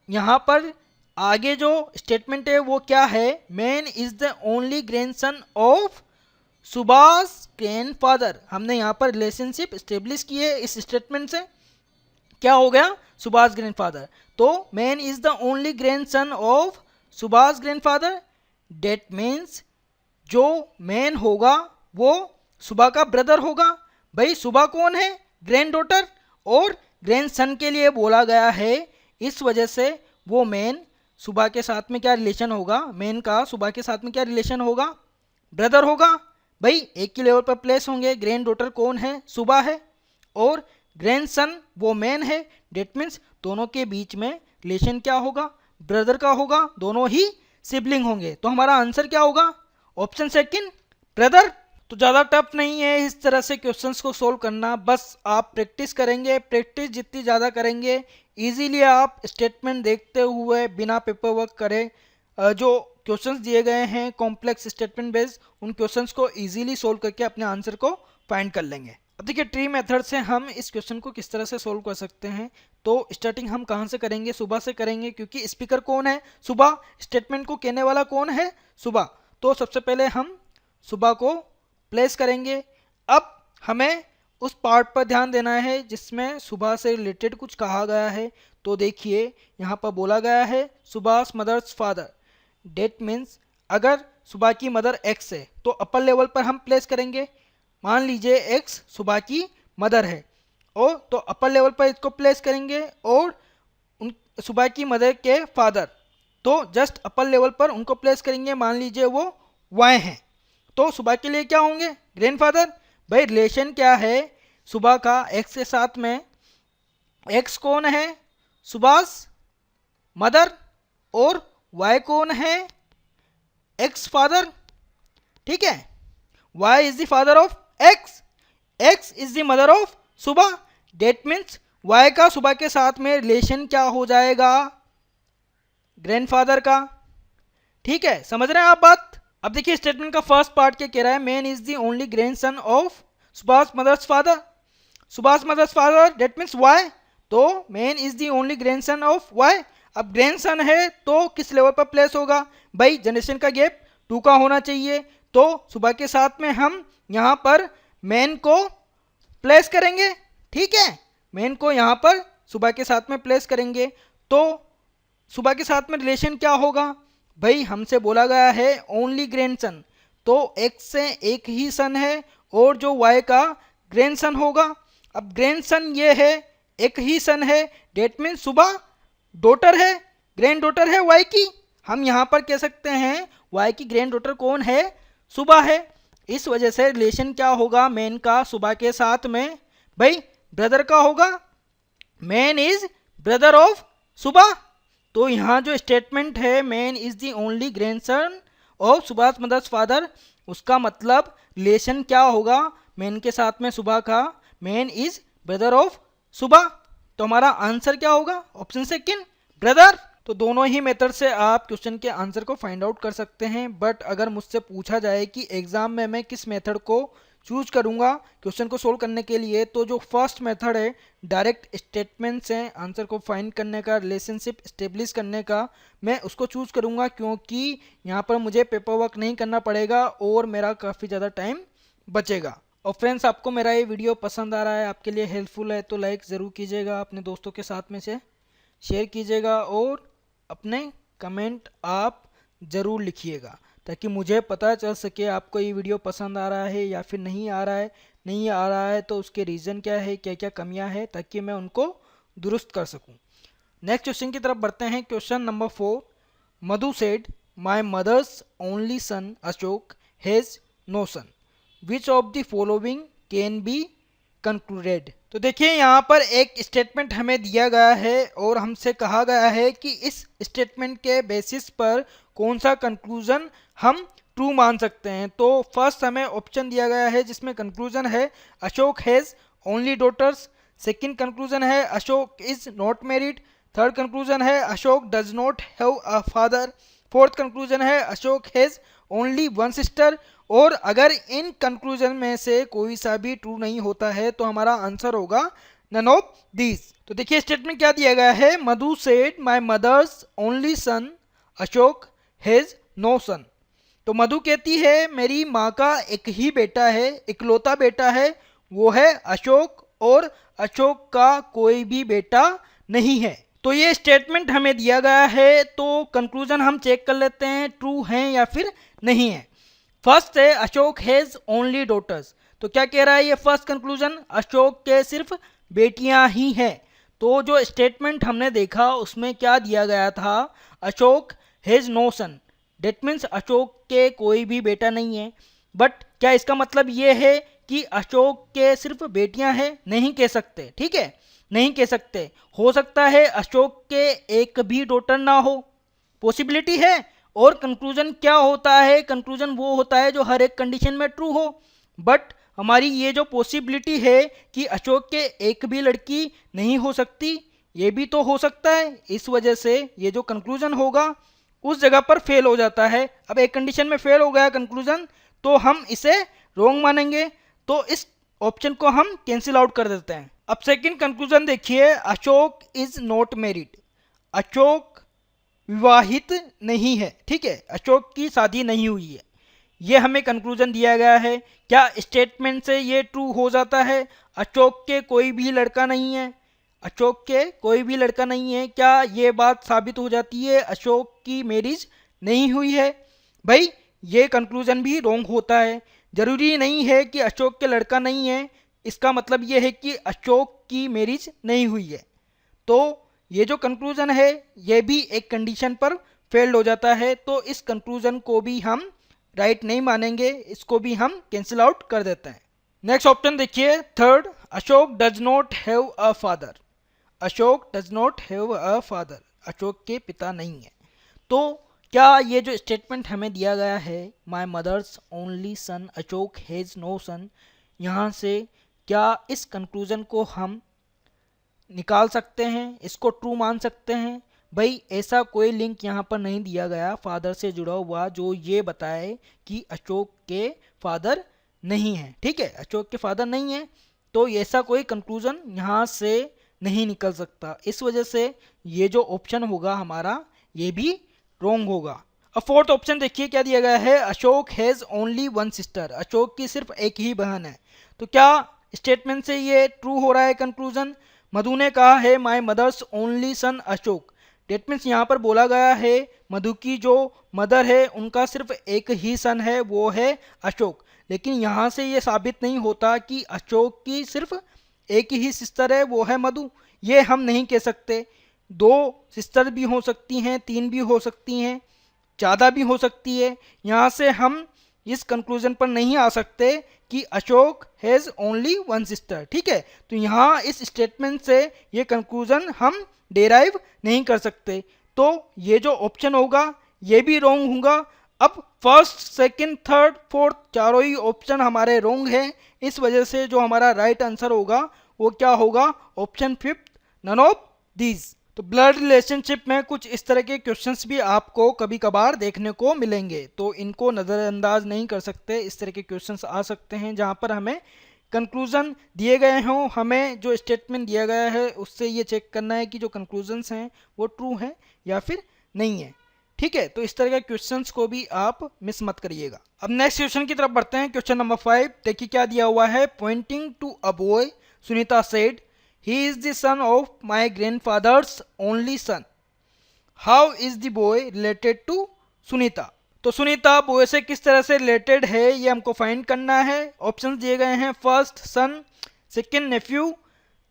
यहाँ पर आगे जो स्टेटमेंट है वो क्या है, man is the only grandson of Subhash grandfather. हमने यहाँ पर रिलेशनशिप स्टेब्लिश की है इस स्टेटमेंट से, क्या हो गया, सुभाष ग्रैंडफादर। तो man is the only grandson of Subhash grandfather, that means जो मैन होगा वो सुबह का ब्रदर होगा। भाई सुबह कौन है, ग्रैंड डॉटर, और ग्रैंडसन के लिए बोला गया है, इस वजह से वो मैन सुबह के साथ में क्या रिलेशन होगा, मैन का सुबह के साथ में क्या रिलेशन होगा, ब्रदर होगा। भाई एक ही लेवल पर प्लेस होंगे, ग्रैंड डॉटर कौन है, सुबह है, और ग्रैंडसन वो मैन है, डेट मीन्स दोनों के बीच में रिलेशन क्या होगा, ब्रदर का होगा, दोनों ही सिबलिंग होंगे। तो हमारा आंसर क्या होगा, ऑप्शन सेकंड, ब्रदर। तो ज़्यादा टफ नहीं है इस तरह से क्वेश्चंस को सोल्व करना, बस आप प्रैक्टिस करेंगे, प्रैक्टिस जितनी ज़्यादा करेंगे इजीली आप स्टेटमेंट देखते हुए बिना पेपर वर्क करे जो क्वेश्चंस दिए गए हैं कॉम्प्लेक्स स्टेटमेंट बेस्ड, उन क्वेश्चंस को इजीली सोल्व करके अपने आंसर को फाइंड कर लेंगे। अब देखिए ट्री मेथड से हम इस क्वेश्चन को किस तरह से सोल्व कर सकते हैं। तो स्टार्टिंग हम कहाँ से करेंगे, सुबह से करेंगे, क्योंकि स्पीकर कौन है, सुबह, स्टेटमेंट को कहने वाला कौन है, सुबह। तो सबसे पहले हम सुबह को प्लेस करेंगे। अब हमें उस पार्ट पर ध्यान देना है जिसमें सुबह से रिलेटेड कुछ कहा गया है। तो देखिए यहाँ पर बोला गया है Subhash mother's father, that means अगर सुबह की मदर एक्स है तो अपर लेवल पर हम प्लेस करेंगे। मान लीजिए एक्स सुबह की मदर है, और तो अपर लेवल पर इसको प्लेस करेंगे, और उन सुबह की मदर के फादर तो जस्ट अपर लेवल पर उनको प्लेस करेंगे, मान लीजिए वो वाई हैं, तो सुबह के लिए क्या होंगे, ग्रैंडफादर। भाई रिलेशन क्या है सुबह का एक्स के साथ में, एक्स कौन है, सुभाष मदर, और वाई कौन है, एक्स फादर। ठीक है, Y is the father of X, X is the mother of Subhash, that means Y का सुबह के साथ में रिलेशन क्या हो जाएगा, ग्रैंडफादर का। ठीक है, समझ रहे हैं आप बात। अब देखिए स्टेटमेंट का फर्स्ट पार्ट क्या कह रहा है, man is the only grandson of Subhash mother's father, Subhash mother's father that means Y, तो man is the only grandson of Y. अब ग्रैंडसन है तो किस लेवल पर प्लेस होगा, भाई जनरेशन का गैप 2 का होना चाहिए, तो सुबह के साथ में हम यहाँ पर मैन को प्लेस करेंगे। ठीक है, मेन को यहाँ पर सुबह के साथ में प्लेस करेंगे तो सुबह के साथ में रिलेशन क्या होगा भाई, हमसे बोला गया है ओनली ग्रैंडसन, तो x से एक ही सन है और जो y का ग्रैंडसन होगा। अब ग्रैंडसन ये है, एक ही सन है, डेट मीन सुबह डॉटर है, ग्रैंड डॉटर है y की। हम यहाँ पर कह सकते हैं y की ग्रैंड डॉटर कौन है, सुबह है। इस वजह से रिलेशन क्या होगा मैन का सुबह के साथ में, भाई ब्रदर का होगा, मैन इज ब्रदर ऑफ सुबह। तो यहाँ जो स्टेटमेंट है man is the only grandson of Subhash mother's father, उसका मतलब रिलेशन क्या होगा मैन के साथ में सुबह का, मैन इज ब्रदर ऑफ सुबह। तो हमारा आंसर क्या होगा, ऑप्शन सेकंड ब्रदर। तो दोनों ही मेथड से आप क्वेश्चन के आंसर को फाइंड आउट कर सकते हैं, बट अगर मुझसे पूछा जाए कि एग्जाम में मैं किस मेथड को चूज करूंगा क्वेश्चन को सोल्व करने के लिए, तो जो फर्स्ट मेथड है डायरेक्ट स्टेटमेंट से आंसर को फाइंड करने का, रिलेशनशिप स्टेब्लिश करने का, मैं उसको चूज करूंगा क्योंकि यहाँ पर मुझे पेपर वर्क नहीं करना पड़ेगा और मेरा काफ़ी ज़्यादा टाइम बचेगा। और फ्रेंड्स, आपको मेरा ये वीडियो पसंद आ रहा है, आपके लिए हेल्पफुल है, तो लाइक ज़रूर कीजिएगा, अपने दोस्तों के साथ में से शेयर कीजिएगा और अपने कमेंट आप ज़रूर लिखिएगा ताकि मुझे पता चल सके आपको ये वीडियो पसंद आ रहा है या फिर नहीं आ रहा है। नहीं आ रहा है तो उसके रीज़न क्या है, क्या क्या कमियां हैं, ताकि मैं उनको दुरुस्त कर सकूं। नेक्स्ट क्वेश्चन की तरफ बढ़ते हैं। Question number 4, Madhu said my mother's only son Ashok has no son, which of the following can be concluded. तो देखिए यहाँ पर एक स्टेटमेंट हमें दिया गया है और हमसे कहा गया है कि इस स्टेटमेंट के बेसिस पर कौन सा कंक्लूजन हम ट्रू मान सकते हैं। तो फर्स्ट हमें ऑप्शन दिया गया है जिसमें कंक्लूजन है Ashok has only daughters, second conclusion है Ashok is not married, third conclusion है Ashok does not have a father, fourth conclusion है Ashok has only one sister. और अगर इन कंक्लूजन में से कोई सा भी ट्रू नहीं होता है तो हमारा आंसर होगा नन ऑफ दीज। तो देखिए स्टेटमेंट क्या दिया गया है, Madhu said my mother's only son Ashok has no son. तो मधु कहती है मेरी माँ का एक ही बेटा है, इकलौता बेटा है, वो है अशोक, और अशोक का कोई भी बेटा नहीं है। तो ये स्टेटमेंट हमें दिया गया है, तो कंक्लूजन हम चेक कर लेते हैं ट्रू है या फिर नहीं है। फर्स्ट है अशोक हैज ओनली डॉटर्स, तो क्या कह रहा है ये फर्स्ट कंक्लूजन, अशोक के सिर्फ बेटियां ही हैं। तो जो स्टेटमेंट हमने देखा उसमें क्या दिया गया था, Ashok has no son, that means Ashok के कोई भी बेटा नहीं है। बट क्या इसका मतलब ये है कि अशोक के सिर्फ बेटियां हैं, नहीं कह सकते, ठीक है, नहीं कह सकते। हो सकता है अशोक के एक भी डॉटर ना हो, पॉसिबिलिटी है। और कंक्लूजन क्या होता है, कंक्लूजन वो होता है जो हर एक कंडीशन में ट्रू हो। बट हमारी ये जो पॉसिबिलिटी है कि अशोक के एक भी लड़की नहीं हो सकती, ये भी तो हो सकता है। इस वजह से ये जो कंक्लूजन होगा उस जगह पर फेल हो जाता है। अब एक कंडीशन में फेल हो गया कंक्लूजन तो हम इसे रॉन्ग मानेंगे, तो इस ऑप्शन को हम कैंसिल आउट कर देते हैं। अब सेकंड कंक्लूजन देखिए, Ashok is not married, Ashok विवाहित नहीं है, ठीक है, अशोक की शादी नहीं हुई है, ये हमें कंक्लूजन दिया गया है। क्या स्टेटमेंट से ये ट्रू हो जाता है, अशोक के कोई भी लड़का नहीं है, अशोक के कोई भी लड़का नहीं है, क्या ये बात साबित हो जाती है अशोक की मैरिज नहीं हुई है? भाई ये कंक्लूजन भी रॉन्ग होता है। जरूरी नहीं है कि अशोक के लड़का नहीं है, इसका मतलब ये है कि अशोक की मैरिज नहीं हुई है। तो ये जो कंक्लूजन है ये भी एक कंडीशन पर फेल्ड हो जाता है, तो इस कंक्लूजन को भी हम राइट नहीं मानेंगे, इसको भी हम कैंसिल आउट कर देते हैं। नेक्स्ट ऑप्शन देखिए third, Ashok does not have a father, Ashok does not have a father, Ashok के पिता नहीं है। तो क्या ये जो स्टेटमेंट हमें दिया गया है my mother's only son Ashok has no son, यहाँ से क्या इस कंक्लूजन को हम निकाल सकते हैं, इसको ट्रू मान सकते हैं? भाई ऐसा कोई लिंक यहाँ पर नहीं दिया गया फादर से जुड़ा हुआ जो ये बताए कि अशोक के फादर नहीं है, ठीक है, अशोक के फादर नहीं है, तो ऐसा कोई कंक्लूजन यहाँ से नहीं निकल सकता। इस वजह से ये जो ऑप्शन होगा हमारा ये भी रॉन्ग होगा। अब फोर्थ ऑप्शन देखिए क्या दिया गया है, Ashok has only one sister, Ashok की सिर्फ एक ही बहन है। तो क्या स्टेटमेंट से ये ट्रू हो रहा है कंक्लूजन, मधु ने कहा है my mother's only son Ashok. That means यहाँ पर बोला गया है मधु की जो मदर है उनका सिर्फ एक ही सन है, वो है अशोक। लेकिन यहाँ से ये साबित नहीं होता कि अशोक की सिर्फ एक ही सिस्टर है, वो है मधु। ये हम नहीं कह सकते। 2 सिस्टर भी हो सकती हैं, 3 भी हो सकती हैं, ज़्यादा भी हो सकती है। यहाँ से हम इस कंक्लूजन पर नहीं आ सकते कि अशोक हैज़ ओनली 1 सिस्टर। ठीक है, तो यहाँ इस स्टेटमेंट से ये कंक्लूजन हम डेराइव नहीं कर सकते। तो ये जो ऑप्शन होगा ये भी रॉन्ग होगा। अब फर्स्ट, सेकंड, थर्ड, फोर्थ चारों ही ऑप्शन हमारे रॉन्ग हैं। इस वजह से जो हमारा राइट आंसर होगा वो क्या होगा, ऑप्शन 5, नन ऑफ दीज। तो ब्लड रिलेशनशिप में कुछ इस तरह के क्वेश्चंस भी आपको कभी कभार देखने को मिलेंगे, तो इनको नज़रअंदाज नहीं कर सकते। इस तरह के क्वेश्चंस आ सकते हैं जहां पर हमें कंक्लूजन दिए गए हों, हमें जो स्टेटमेंट दिया गया है उससे ये चेक करना है कि जो कंक्लूजन्स हैं वो ट्रू हैं या फिर नहीं है। ठीक है, तो इस तरह के क्वेश्चंस को भी आप मिस मत करिएगा। अब नेक्स्ट क्वेश्चन की तरफ बढ़ते हैं। क्वेश्चन नंबर 5 देखिए क्या दिया हुआ है। Pointing to a boy Sunita said he is the son of my grandfather's only son. How is the boy related to Sunita? तो सुनीता बॉय से किस तरह से रिलेटेड है ये हमको फाइंड करना है। ऑप्शंस दिए गए हैं, first son, second nephew,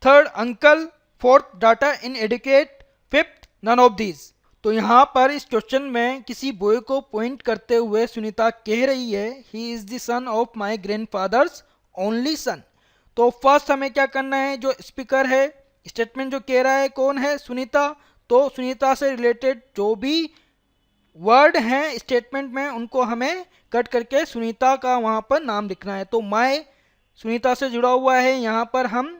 third uncle, fourth data inadequate, fifth none of these. तो यहाँ पर इस क्वेश्चन में किसी बॉय को पॉइंट करते हुए सुनीता कह रही है he is the son of my grandfathers only सन। तो फर्स्ट हमें क्या करना है, जो स्पीकर है, स्टेटमेंट जो कह रहा है कौन है, सुनीता। तो सुनीता से रिलेटेड जो भी वर्ड हैं स्टेटमेंट में उनको हमें कट करके सुनीता का वहाँ पर नाम लिखना है। तो माय सुनीता से जुड़ा हुआ है, यहाँ पर हम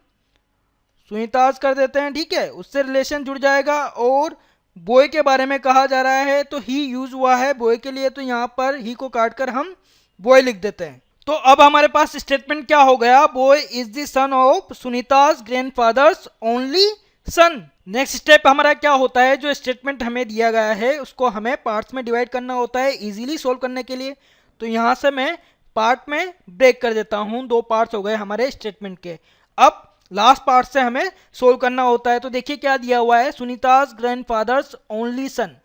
सुनीताज कर देते हैं। ठीक है, उससे रिलेशन जुड़ जाएगा। और बॉय के बारे में कहा जा रहा है तो ही यूज हुआ है बॉय के लिए, तो यहाँ पर ही को काट कर हम बॉय लिख देते हैं। तो अब हमारे पास स्टेटमेंट क्या हो गया, boy is the son of Sunita's grandfather's only sun. Next step हमारा क्या होता है, जो स्टेटमेंट हमें दिया गया है उसको हमें पार्ट्स में डिवाइड करना होता है इजीली सोल्व करने के लिए। तो यहाँ से मैं पार्ट में ब्रेक कर देता हूँ, 2 पार्ट्स हो गए हमारे स्टेटमेंट के। अब लास्ट पार्ट से हमें सोल्व करना होता है। तो देखिए क्या दिया हुआ है, सुनीताज ग्रैंडफादर्स ओनली सन।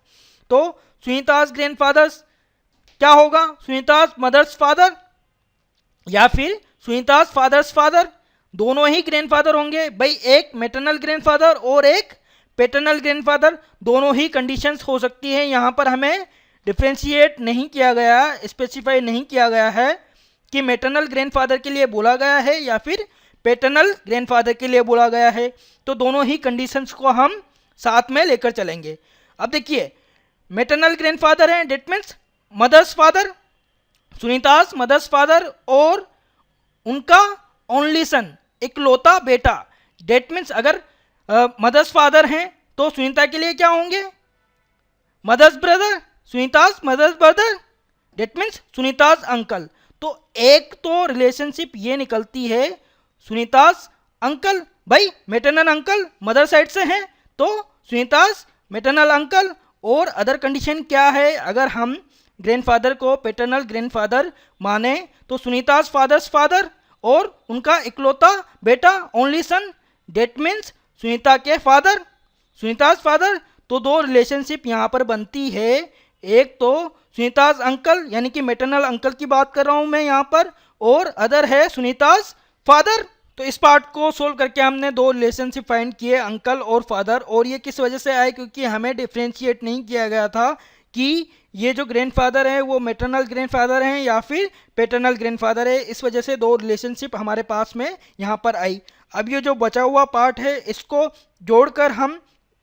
तो सुनीताज ग्रैंडफादर्स क्या होगा, सुनीताज मदर्स फादर या फिर सुनीताज फादर्स फादर, दोनों ही ग्रैंडफादर होंगे भाई। एक मैटरनल ग्रैंडफादर और एक पैटर्नल ग्रैंडफादर, दोनों ही कंडीशंस हो सकती है। यहाँ पर हमें डिफ्रेंशिएट नहीं किया गया, स्पेसिफाई नहीं किया गया है कि मैटरनल ग्रैंडफादर के लिए बोला गया है या फिर पैटर्नल ग्रैंडफादर के लिए बोला गया है। तो दोनों ही कंडीशंस को हम साथ में लेकर चलेंगे। अब देखिए मैटरनल ग्रैंडफादर हैं, that means mother's father, Sunita's mother's father और उनका ओनली सन, इकलौता बेटा। डेट मीन्स अगर मदर्स फादर हैं तो सुनीता के लिए क्या होंगे, mother's brother, Sunita's mother's brother, that means Sunita's uncle. तो एक तो रिलेशनशिप ये निकलती है सुनीताज अंकल, भाई मैटरनल अंकल मदर साइड से हैं तो सुनीताज मैटरनल अंकल। और अदर कंडीशन क्या है, अगर हम ग्रैंडफादर को पैटर्नल ग्रैंडफादर माने तो सुनीताज फादर्स फादर और उनका इकलौता बेटा only son, that means Sunita के फादर, सुनीताज फादर। तो 2 रिलेशनशिप यहाँ पर बनती है, एक तो सुनीताज अंकल यानी कि मैटरनल अंकल की बात कर रहा हूँ मैं यहाँ पर, और अदर है सुनीताज फादर। तो इस पार्ट को सोल्व करके हमने 2 रिलेशनशिप फाइंड किए, अंकल और फादर। और ये किस वजह से आए, क्योंकि हमें डिफ्रेंशिएट नहीं किया गया था कि ये जो ग्रैंडफादर है वो मैटरनल ग्रैंडफादर हैं या फिर पैटर्नल ग्रैंडफादर है। इस वजह से 2 रिलेशनशिप हमारे पास में यहाँ पर आई। अब ये जो बचा हुआ पार्ट है इसको जोड़कर हम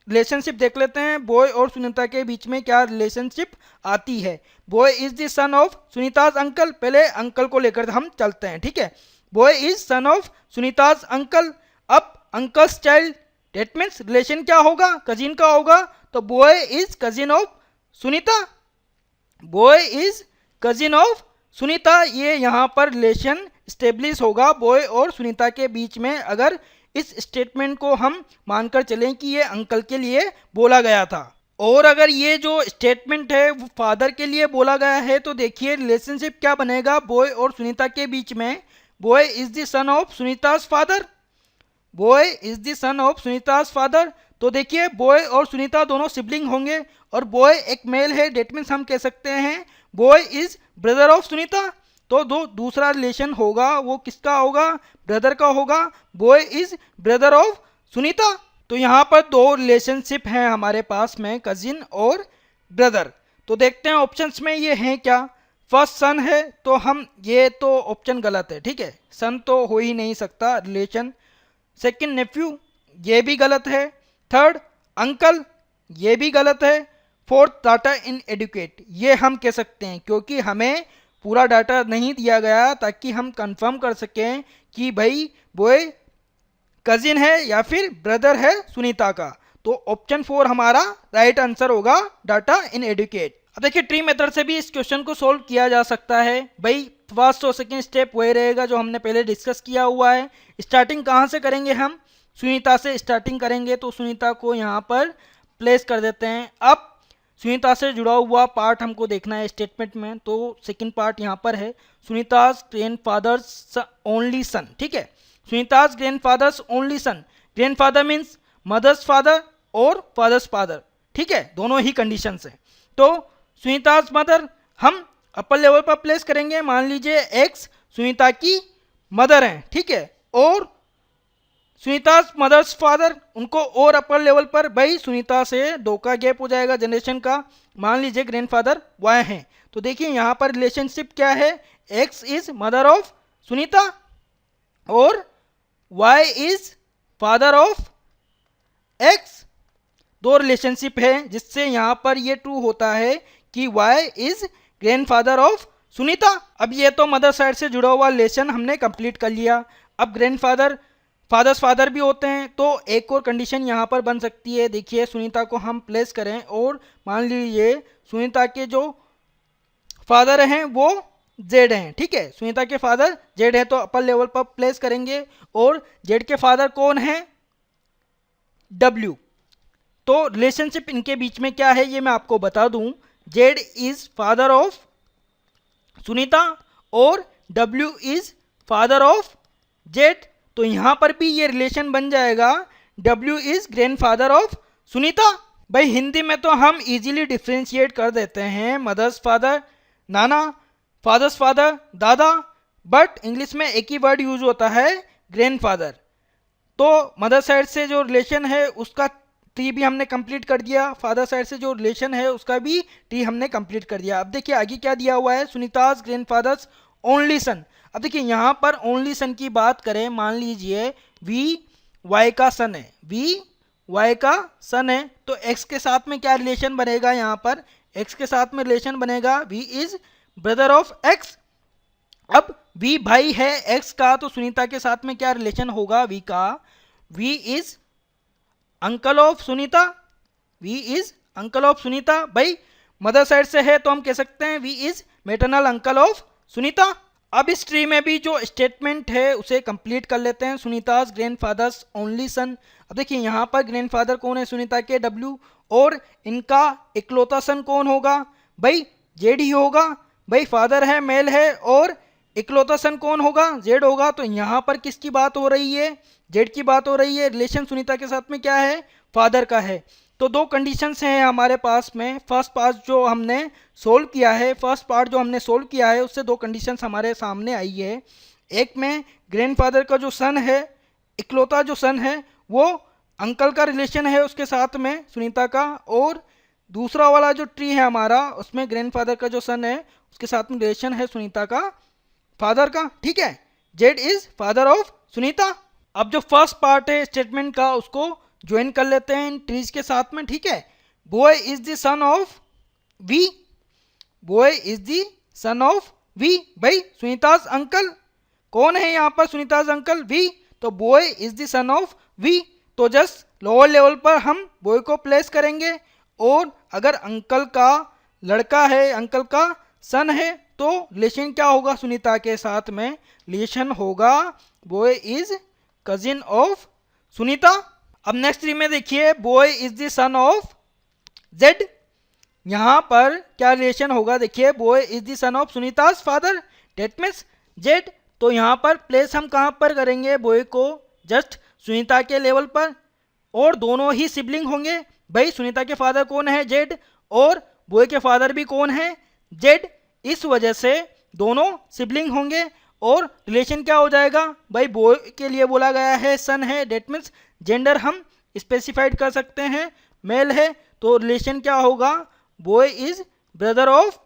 रिलेशनशिप देख लेते हैं, बॉय और सुनीता के बीच में क्या रिलेशनशिप आती है। Boy is the son of Sunita's uncle, पहले अंकल को लेकर हम चलते हैं। ठीक है, boy is son of Sunita's uncle. अब uncle's child, that means relation क्या होगा, कजिन का होगा। तो boy is cousin of Sunita, boy is cousin of Sunita. ये यहाँ पर रिलेशन स्टेब्लिश होगा बॉय और सुनीता के बीच में, अगर इस स्टेटमेंट को हम मानकर चलें कि ये अंकल के लिए बोला गया था। और अगर ये जो स्टेटमेंट है वो फादर के लिए बोला गया है तो देखिए रिलेशनशिप क्या बनेगा बॉय और सुनीता के बीच में। Boy is the son of Sunita's father, boy is the son of Sunita's father. तो देखिए बॉय और सुनीता दोनों सिबलिंग होंगे और बॉय एक मेल है, डेट मीन्स हम कह सकते हैं boy is brother of Sunita. तो दूसरा रिलेशन होगा वो किसका होगा, ब्रदर का होगा, boy is brother of Sunita. तो यहाँ पर दो रिलेशनशिप हैं हमारे पास में, कजिन और ब्रदर। तो देखते हैं ऑप्शंस में ये हैं क्या। फर्स्ट सन है तो हम ये तो ऑप्शन गलत है, ठीक है, सन तो हो ही नहीं सकता रिलेशन। सेकंड नेफ्यू, ये भी गलत है। थर्ड अंकल, ये भी गलत है। फोर्थ डाटा इन एडुकेट, ये हम कह सकते हैं क्योंकि हमें पूरा डाटा नहीं दिया गया ताकि हम कंफर्म कर सकें कि भाई बॉय कजिन है या फिर ब्रदर है सुनीता का। तो ऑप्शन 4 हमारा राइट आंसर होगा, डाटा इन एडुकेट। अब देखिए ट्री मेथड से भी इस क्वेश्चन को सोल्व किया जा सकता है। भाई फर्स्ट और सेकंड स्टेप वही रहेगा जो हमने पहले डिस्कस किया हुआ है। स्टार्टिंग कहाँ से करेंगे, हम सुनीता से स्टार्टिंग करेंगे। तो सुनीता को यहाँ पर प्लेस कर देते हैं। अब सुनीता से जुड़ा हुआ पार्ट हमको देखना है स्टेटमेंट में। तो सेकंड पार्ट यहाँ पर है, सुनीताज ग्रैंडफादर्स ओनली सन, ठीक है, Sunita's grandfather's only son. Grandfather means mother's father और फादर्स फादर, ठीक है, दोनों ही कंडीशंस है। तो सुनीताज मदर हम अपर लेवल पर प्लेस करेंगे। मान लीजिए एक्स सुनीता की मदर हैं, ठीक है, और सुनीताज मदर्स फादर उनको और अपर लेवल पर, भाई सुनीता से 2 का गैप हो जाएगा जनरेशन का। मान लीजिए ग्रैंडफादर वाई हैं। तो देखिए यहाँ पर रिलेशनशिप क्या है, X is mother of Sunita और Y is father of X. दो रिलेशनशिप है जिससे यहाँ पर ये ट्रू होता है कि Y is grandfather of Sunita. अब ये तो मदर साइड से जुड़ा हुआ रिलेशन हमने कंप्लीट कर लिया। अब ग्रैंडफादर फादर्स फादर भी होते हैं, तो एक और कंडीशन यहाँ पर बन सकती है। देखिए सुनीता को हम प्लेस करें और मान लीजिए सुनीता के जो फादर हैं वो जेड हैं, ठीक है, सुनीता के फादर जेड है, तो अपर लेवल पर प्लेस करेंगे। और जेड के फादर कौन है, डब्ल्यू। तो रिलेशनशिप इनके बीच में क्या है ये मैं आपको बता दूं। Z is father of Sunita और W is father of Z. तो यहां पर भी ये रिलेशन बन जाएगा, W is grandfather of Sunita. भाई हिंदी में तो हम इजीली डिफ्रेंशिएट कर देते हैं, मदर्स फादर नाना, फादर्स फादर दादा, बट इंग्लिश में एक ही वर्ड यूज होता है ग्रैंडफादर। तो मदर साइड से जो रिलेशन है उसका ट्री भी हमने कंप्लीट कर दिया, फादर साइड से जो रिलेशन है उसका भी ट्री हमने कंप्लीट कर दिया। अब देखिए आगे क्या दिया हुआ है, सुनीताज ग्रैंडफादर्स ओनली सन। अब देखिए यहाँ पर ओनली सन की बात करें, मान लीजिए वी वाई का सन है, वी वाई का सन है, तो एक्स के साथ में क्या रिलेशन बनेगा, यहाँ पर एक्स के साथ में रिलेशन बनेगा V is brother of X. अब वी भाई है एक्स का, तो सुनीता के साथ में क्या रिलेशन होगा, वी का, V is uncle of Sunita, V is uncle of Sunita. भाई मदर साइड से है तो हम कह सकते हैं V is maternal uncle of Sunita. अब इस ट्री में भी जो स्टेटमेंट है उसे कंप्लीट कर लेते हैं, सुनीताज ग्रैंडफादर्स ओनली सन। अब देखिए यहाँ पर ग्रैंडफादर कौन है, सुनीता के डब्ल्यू, और इनका इकलौता सन कौन होगा, भाई जेड ही होगा। भाई फादर है मेल है और इकलौता सन कौन होगा, जेड होगा। तो यहाँ पर किसकी बात हो रही है, जेड की बात हो रही है। रिलेशन सुनीता के साथ में क्या है, फादर का है। तो दो कंडीशंस हैं हमारे पास में। फर्स्ट पार्ट जो हमने सोल्व किया है उससे दो कंडीशंस हमारे सामने आई है। एक में ग्रैंडफादर का जो सन है, इकलौता जो सन है, वो अंकल का रिलेशन है उसके साथ में सुनीता का, और दूसरा वाला जो ट्री है हमारा उसमें ग्रैंडफादर का जो सन है उसके साथ में रिलेशन है सुनीता का फादर का, ठीक है, Z is father of Sunita. अब जो फर्स्ट पार्ट है स्टेटमेंट का उसको ज्वाइन कर लेते हैं इन ट्रीज के साथ में, ठीक है। Boy is the son of V, boy is the son of V. भाई सुनीताज अंकल कौन है यहाँ पर, सुनीताज अंकल वी, तो boy is the son of V. तो जस्ट लोअर लेवल पर हम बॉय को प्लेस करेंगे, और अगर अंकल का लड़का है, अंकल का सन है, तो रिलेशन क्या होगा सुनीता के साथ में, रिलेशन होगा boy is cousin of Sunita. अब नेक्स्ट ट्री में देखिए boy is the son of Z. यहाँ पर क्या रिलेशन होगा, देखिए boy is the son of Sunita's father, that means Z. तो यहाँ पर प्लेस हम कहाँ पर करेंगे बॉय को, जस्ट सुनीता के लेवल पर, और दोनों ही सिबलिंग होंगे। भाई सुनीता के फादर कौन है, जेड, और बॉय के फादर भी कौन है, जेड। इस वजह से दोनों सिबलिंग होंगे और रिलेशन क्या हो जाएगा भाई, बॉय के लिए बोला गया है सन है, डेट मीन्स जेंडर हम स्पेसिफाइड कर सकते हैं, मेल है, तो रिलेशन क्या होगा, boy is brother of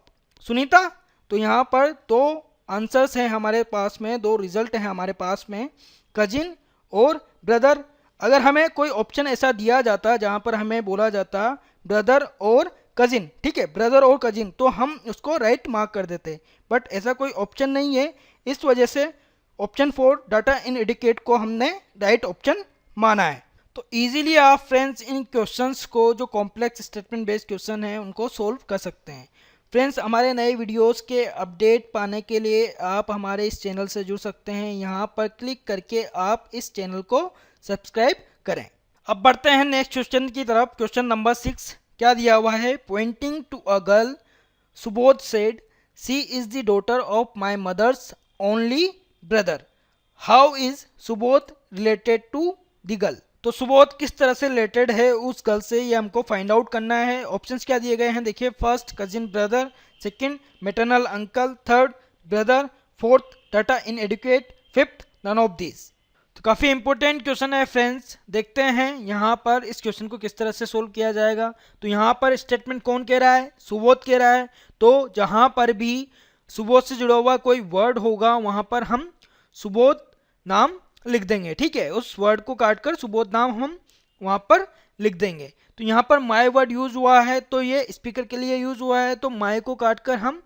Sunita. तो यहाँ पर दो आंसर्स हैं हमारे पास में, दो रिजल्ट हैं हमारे पास में, कजिन और ब्रदर। अगर हमें कोई ऑप्शन ऐसा दिया जाता जहाँ पर हमें बोला जाता ब्रदर और कजिन, ठीक है, ब्रदर और कजिन, तो हम उसको राइट मार्क कर देते, बट ऐसा कोई ऑप्शन नहीं है। इस वजह से ऑप्शन 4 डाटा इन एडिकेट को हमने राइट ऑप्शन माना है। तो इजीली आप फ्रेंड्स इन क्वेश्चंस को, जो कॉम्प्लेक्स स्टेटमेंट बेस्ड क्वेश्चन है, उनको सोल्व कर सकते हैं। फ्रेंड्स हमारे नए वीडियोस के अपडेट पाने के लिए आप हमारे इस चैनल से जुड़ सकते हैं, यहाँ पर क्लिक करके आप इस चैनल को सब्सक्राइब करें। अब बढ़ते हैं नेक्स्ट क्वेश्चन की तरफ। क्वेश्चन नंबर 6 क्या दिया हुआ है, pointing to a girl Subodh said she is the daughter of my mother's only brother, how is Subodh related to the girl. तो सुबोध किस तरह से रिलेटेड है उस गर्ल से, ये हमको फाइंड आउट करना है। ऑप्शंस क्या दिए गए हैं देखिए, first cousin brother, second maternal uncle, third brother, fourth data inadequate, fifth none of this. तो काफ़ी इंपॉर्टेंट क्वेश्चन है फ्रेंड्स, देखते हैं यहाँ पर इस क्वेश्चन को किस तरह से सोल्व किया जाएगा। तो यहाँ पर स्टेटमेंट कौन कह रहा है, सुबोध कह रहा है, तो जहाँ पर भी सुबोध से जुड़ा हुआ कोई वर्ड होगा वहाँ पर हम सुबोध नाम लिख देंगे, ठीक है, उस वर्ड को काट कर सुबोध नाम हम वहाँ पर लिख देंगे। तो यहाँ पर माई वर्ड यूज हुआ है, तो ये स्पीकर के लिए यूज हुआ है, तो माई को काट कर हम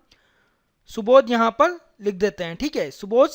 सुबोध यहाँ पर लिख देते हैं, ठीक है, सुबोध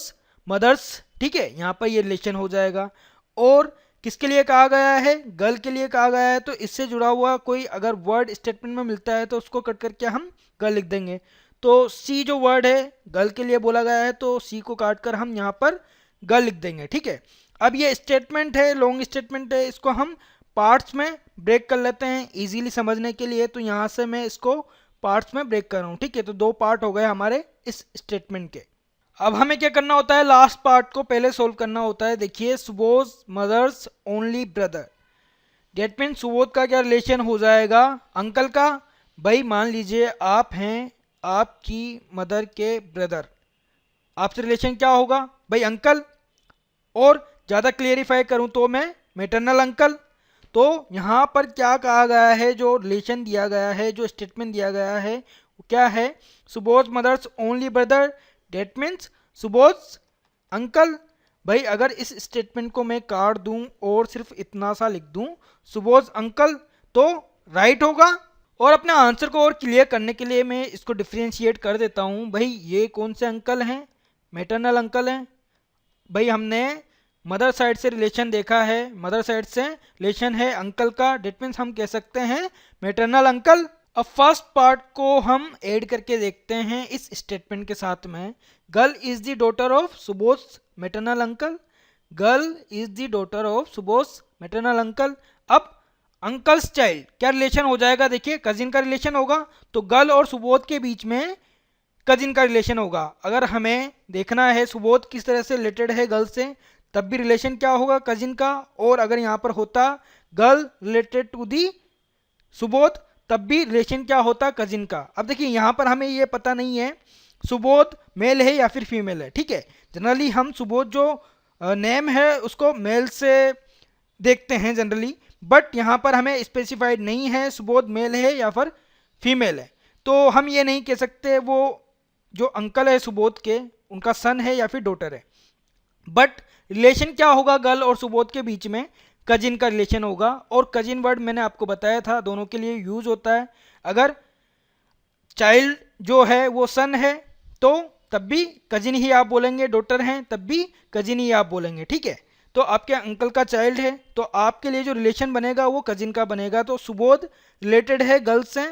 मदर्स, ठीक है, यहाँ पर ये रिलेशन हो जाएगा। और किसके लिए कहा गया है, गर्ल के लिए कहा गया है, तो इससे जुड़ा हुआ कोई अगर वर्ड स्टेटमेंट में मिलता है तो उसको कट करके हम गर्ल लिख देंगे। तो सी जो वर्ड है गर्ल के लिए बोला गया है, तो सी को काट कर हम यहाँ पर गर्ल लिख देंगे, ठीक है। अब ये स्टेटमेंट है, लॉन्ग स्टेटमेंट है, इसको हम पार्ट्स में ब्रेक कर लेते हैं इजीली समझने के लिए। तो यहाँ से मैं इसको पार्ट्स में ब्रेक कर रहा हूँ, ठीक है, तो दो पार्ट हो गए हमारे इस स्टेटमेंट के। अब हमें क्या करना होता है, लास्ट पार्ट को पहले सोल्व करना होता है। देखिए, Subodh mother's only brother, that mean Subodh का क्या रिलेशन हो जाएगा, अंकल का। भाई मान लीजिए आप हैं आपकी मदर के ब्रदर, आपसे रिलेशन क्या होगा भाई, अंकल, और ज़्यादा क्लियरिफाई करूं तो मैं मैटरनल अंकल। तो यहाँ पर क्या कहा गया है, जो रिलेशन दिया गया है, जो स्टेटमेंट दिया गया है वो क्या है, Subodh mother's only brother, that means Subodh uncle. भाई अगर इस स्टेटमेंट को मैं काट दूं और सिर्फ इतना सा लिख दूं सुबोध अंकल, तो राइट होगा। और अपने आंसर को और क्लियर करने के लिए मैं इसको डिफ्रेंशिएट कर देता हूं। भाई ये कौन से अंकल हैं, मैटरनल अंकल हैं। भाई हमने मदर साइड से रिलेशन देखा है, मदर साइड से रिलेशन है अंकल का, डेट मीन्स हम कह सकते हैं मैटरनल अंकल। अब फर्स्ट पार्ट को हम ऐड करके देखते हैं इस स्टेटमेंट के साथ में, girl is the daughter of Subodh maternal uncle, girl is the daughter of Subodh maternal uncle. अब अंकल्स चाइल्ड क्या रिलेशन हो जाएगा, देखिए कजिन का रिलेशन होगा, तो गर्ल और सुबोध के बीच में कजिन का रिलेशन होगा। अगर हमें देखना है सुबोध किस तरह से रिलेटेड है गर्ल से, तब भी रिलेशन क्या होगा, कजिन का। और अगर यहाँ पर होता girl related to the Subodh, तब भी रिलेशन क्या होता, कजिन का। अब देखिए यहाँ पर हमें ये पता नहीं है सुबोध मेल है या फिर फीमेल है, ठीक है। जनरली हम सुबोध जो नेम है उसको मेल से देखते हैं जनरली, बट यहाँ पर हमें स्पेसिफाइड नहीं है सुबोध मेल है या फिर फीमेल है, तो हम ये नहीं कह सकते वो जो अंकल है सुबोध के उनका सन है या फिर डॉटर है। बट रिलेशन क्या होगा गर्ल और सुबोध के बीच में, कजिन का रिलेशन होगा। और कजिन वर्ड मैंने आपको बताया था दोनों के लिए यूज होता है। अगर चाइल्ड जो है वो सन है तो तब भी कजिन ही आप बोलेंगे, डॉटर हैं तब भी कजिन ही आप बोलेंगे, ठीक है। तो आपके अंकल का चाइल्ड है तो आपके लिए जो रिलेशन बनेगा वो कजिन का बनेगा। तो सुबोध रिलेटेड है गर्ल से,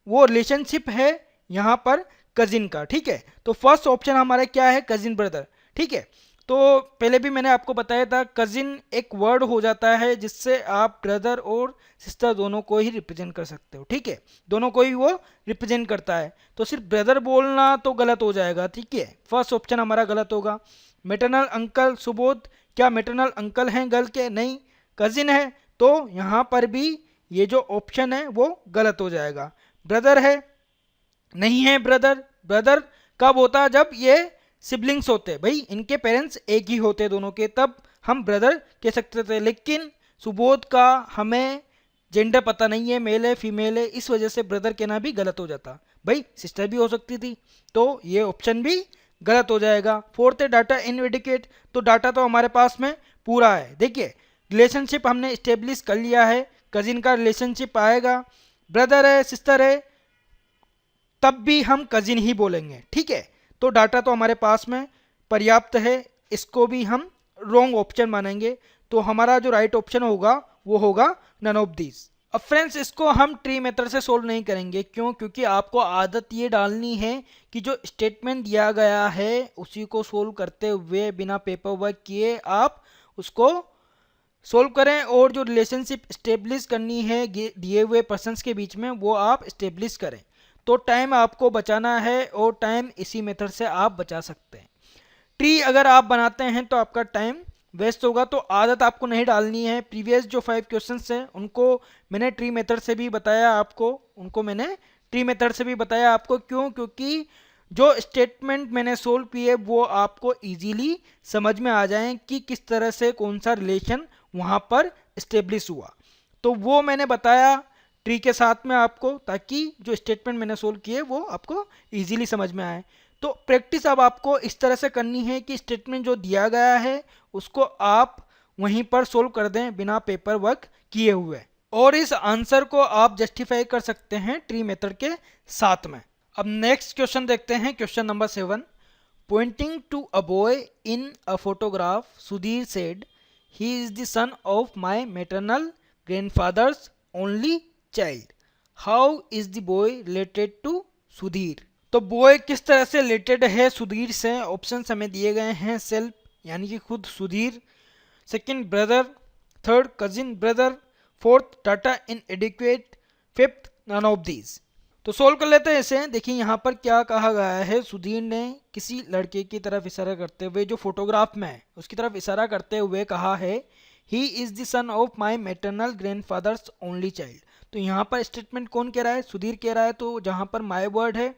वो रिलेशनशिप है यहाँ पर कजिन का, ठीक है। तो फर्स्ट ऑप्शन हमारा क्या है, कजिन ब्रदर, ठीक है। तो पहले भी मैंने आपको बताया था कजिन एक वर्ड हो जाता है जिससे आप ब्रदर और सिस्टर दोनों को ही रिप्रेजेंट कर सकते हो, ठीक है, दोनों को ही वो रिप्रेजेंट करता है। तो सिर्फ ब्रदर बोलना तो गलत हो जाएगा, ठीक है, फर्स्ट ऑप्शन हमारा गलत होगा। मैटरनल अंकल सुबोध क्या मैटरनल अंकल हैं गर्ल के? नहीं, कजिन है, तो यहाँ पर भी ये जो ऑप्शन है वो गलत हो जाएगा। ब्रदर है? नहीं है ब्रदर। ब्रदर कब होता? जब ये सिबलिंग्स होते, भाई इनके पेरेंट्स एक ही होते दोनों के, तब हम ब्रदर कह सकते थे। लेकिन सुबोध का हमें जेंडर पता नहीं है, मेल है फीमेल है, इस वजह से ब्रदर कहना भी गलत हो जाता। भाई सिस्टर भी हो सकती थी, तो ये ऑप्शन भी गलत हो जाएगा। फोर्थ है डाटा इनएडिक्वेट, तो डाटा तो हमारे पास में पूरा है। देखिए रिलेशनशिप हमने स्टेब्लिश कर लिया है, कजिन का रिलेशनशिप आएगा, ब्रदर है सिस्टर है तब भी हम कजिन ही बोलेंगे, ठीक है। तो डाटा तो हमारे पास में पर्याप्त है, इसको भी हम रॉन्ग ऑप्शन मानेंगे। तो हमारा जो राइट ऑप्शन होगा वो होगा नन ऑफ दीज। अब फ्रेंड्स इसको हम ट्री मेथड से सोल्व नहीं करेंगे, क्यों? क्योंकि आपको आदत ये डालनी है कि जो स्टेटमेंट दिया गया है उसी को सोल्व करते हुए बिना पेपर वर्क किए आप उसको सोल्व करें, और जो रिलेशनशिप स्टेब्लिश करनी है दिए हुए पर्सन्स के बीच में वो आप स्टेब्लिश करें। तो टाइम आपको बचाना है और टाइम इसी मेथड से आप बचा सकते हैं। ट्री अगर आप बनाते हैं तो आपका टाइम वेस्ट होगा, तो आदत आपको नहीं डालनी है। प्रीवियस जो 5 क्वेश्चंस हैं उनको मैंने ट्री मेथड से भी बताया आपको, क्यों? क्योंकि जो स्टेटमेंट मैंने सोल्व किए वो आपको इजीली समझ में आ जाएं कि किस तरह से कौन सा रिलेशन वहाँ पर स्टेब्लिश हुआ, तो वो मैंने बताया ट्री के साथ में आपको, ताकि जो स्टेटमेंट मैंने सोल्व किए वो आपको इजीली समझ में आए। तो प्रैक्टिस अब आपको इस तरह से करनी है कि स्टेटमेंट जो दिया गया है उसको आप वहीं पर सोल्व कर दें बिना पेपर वर्क किए हुए, और इस आंसर को आप जस्टिफाई कर सकते हैं ट्री मेथड के साथ में। अब नेक्स्ट क्वेश्चन देखते हैं, question number 7। Pointing to a boy in a photograph, Sudhir said he is the son of my maternal grandfather's only child. How is the boy related to Sudhir? तो बॉय किस तरह से रिलेटेड है सुधीर से? ऑप्शंस हमें दिए गए हैं, सेल्फ यानी कि खुद Sudhir, second brother, third cousin brother, fourth data inadequate, fifth none of these. तो सोल्व कर लेते हैं इसे। देखिए यहाँ पर क्या कहा गया है, सुधीर ने किसी लड़के की तरफ इशारा करते हुए, जो फोटोग्राफ में है उसकी तरफ इशारा करते हुए कहा है he is the son of my maternal grandfather's only child. तो यहाँ पर स्टेटमेंट कौन कह रहा है? सुधीर कह रहा है। तो जहाँ पर माई वर्ड है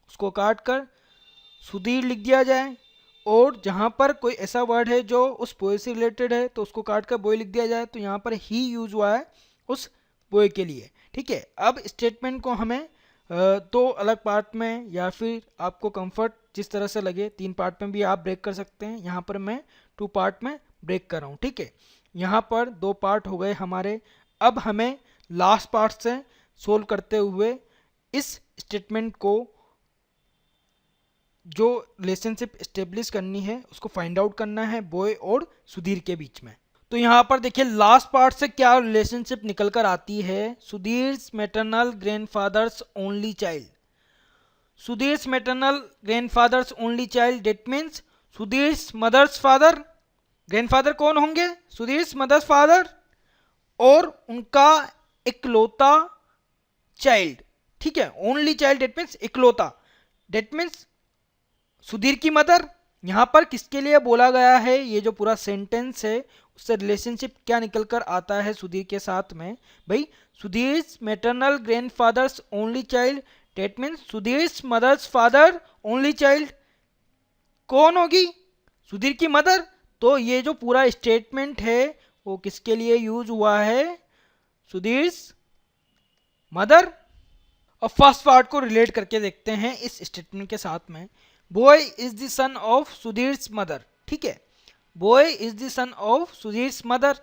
उसको काट कर सुधीर लिख दिया जाए, और जहाँ पर कोई ऐसा वर्ड है जो उस बॉय से रिलेटेड है तो उसको काट कर बॉय लिख दिया जाए। तो यहाँ पर ही यूज हुआ है उस बॉय के लिए, ठीक है। अब स्टेटमेंट को हमें दो अलग पार्ट में, या फिर आपको कंफर्ट जिस तरह से लगे 3 पार्ट में भी आप ब्रेक कर सकते हैं। यहाँ पर मैं 2 पार्ट में ब्रेक कर रहा हूँ, ठीक है। यहाँ पर 2 पार्ट हो गए हमारे। अब हमें लास्ट पार्ट से सोल्व करते हुए इस स्टेटमेंट को, जो रिलेशनशिप स्टेब्लिश करनी है उसको फाइंड आउट करना है बॉय और सुधीर के बीच में। तो यहाँ पर देखिए लास्ट पार्ट से क्या रिलेशनशिप निकल कर आती है, Sudhir maternal grandfather's only child. Sudhir maternal grandfather's only child, that means Sudhir mother's father. Grandfather कौन होंगे? सुधीर मदर्स फादर, और उनका इकलौता चाइल्ड, ठीक है। ओनली चाइल्ड डेट मीन्स इकलौता, डेट मीन्स सुधीर की मदर। यहाँ पर किसके लिए बोला गया है? ये जो पूरा सेंटेंस है उससे रिलेशनशिप क्या निकल कर आता है सुधीर के साथ में? भाई Sudhir maternal grandfather's only child, that means Sudhir mother's father only child. कौन होगी? सुधीर की मदर। तो ये जो पूरा स्टेटमेंट है वो किसके लिए यूज हुआ है? सुधीर मदर। अब फर्स्ट पार्ट को रिलेट करके देखते हैं इस स्टेटमेंट के साथ में। Boy is the son of Sudhir mother, ठीक है। Boy is the son of Sudhir mother,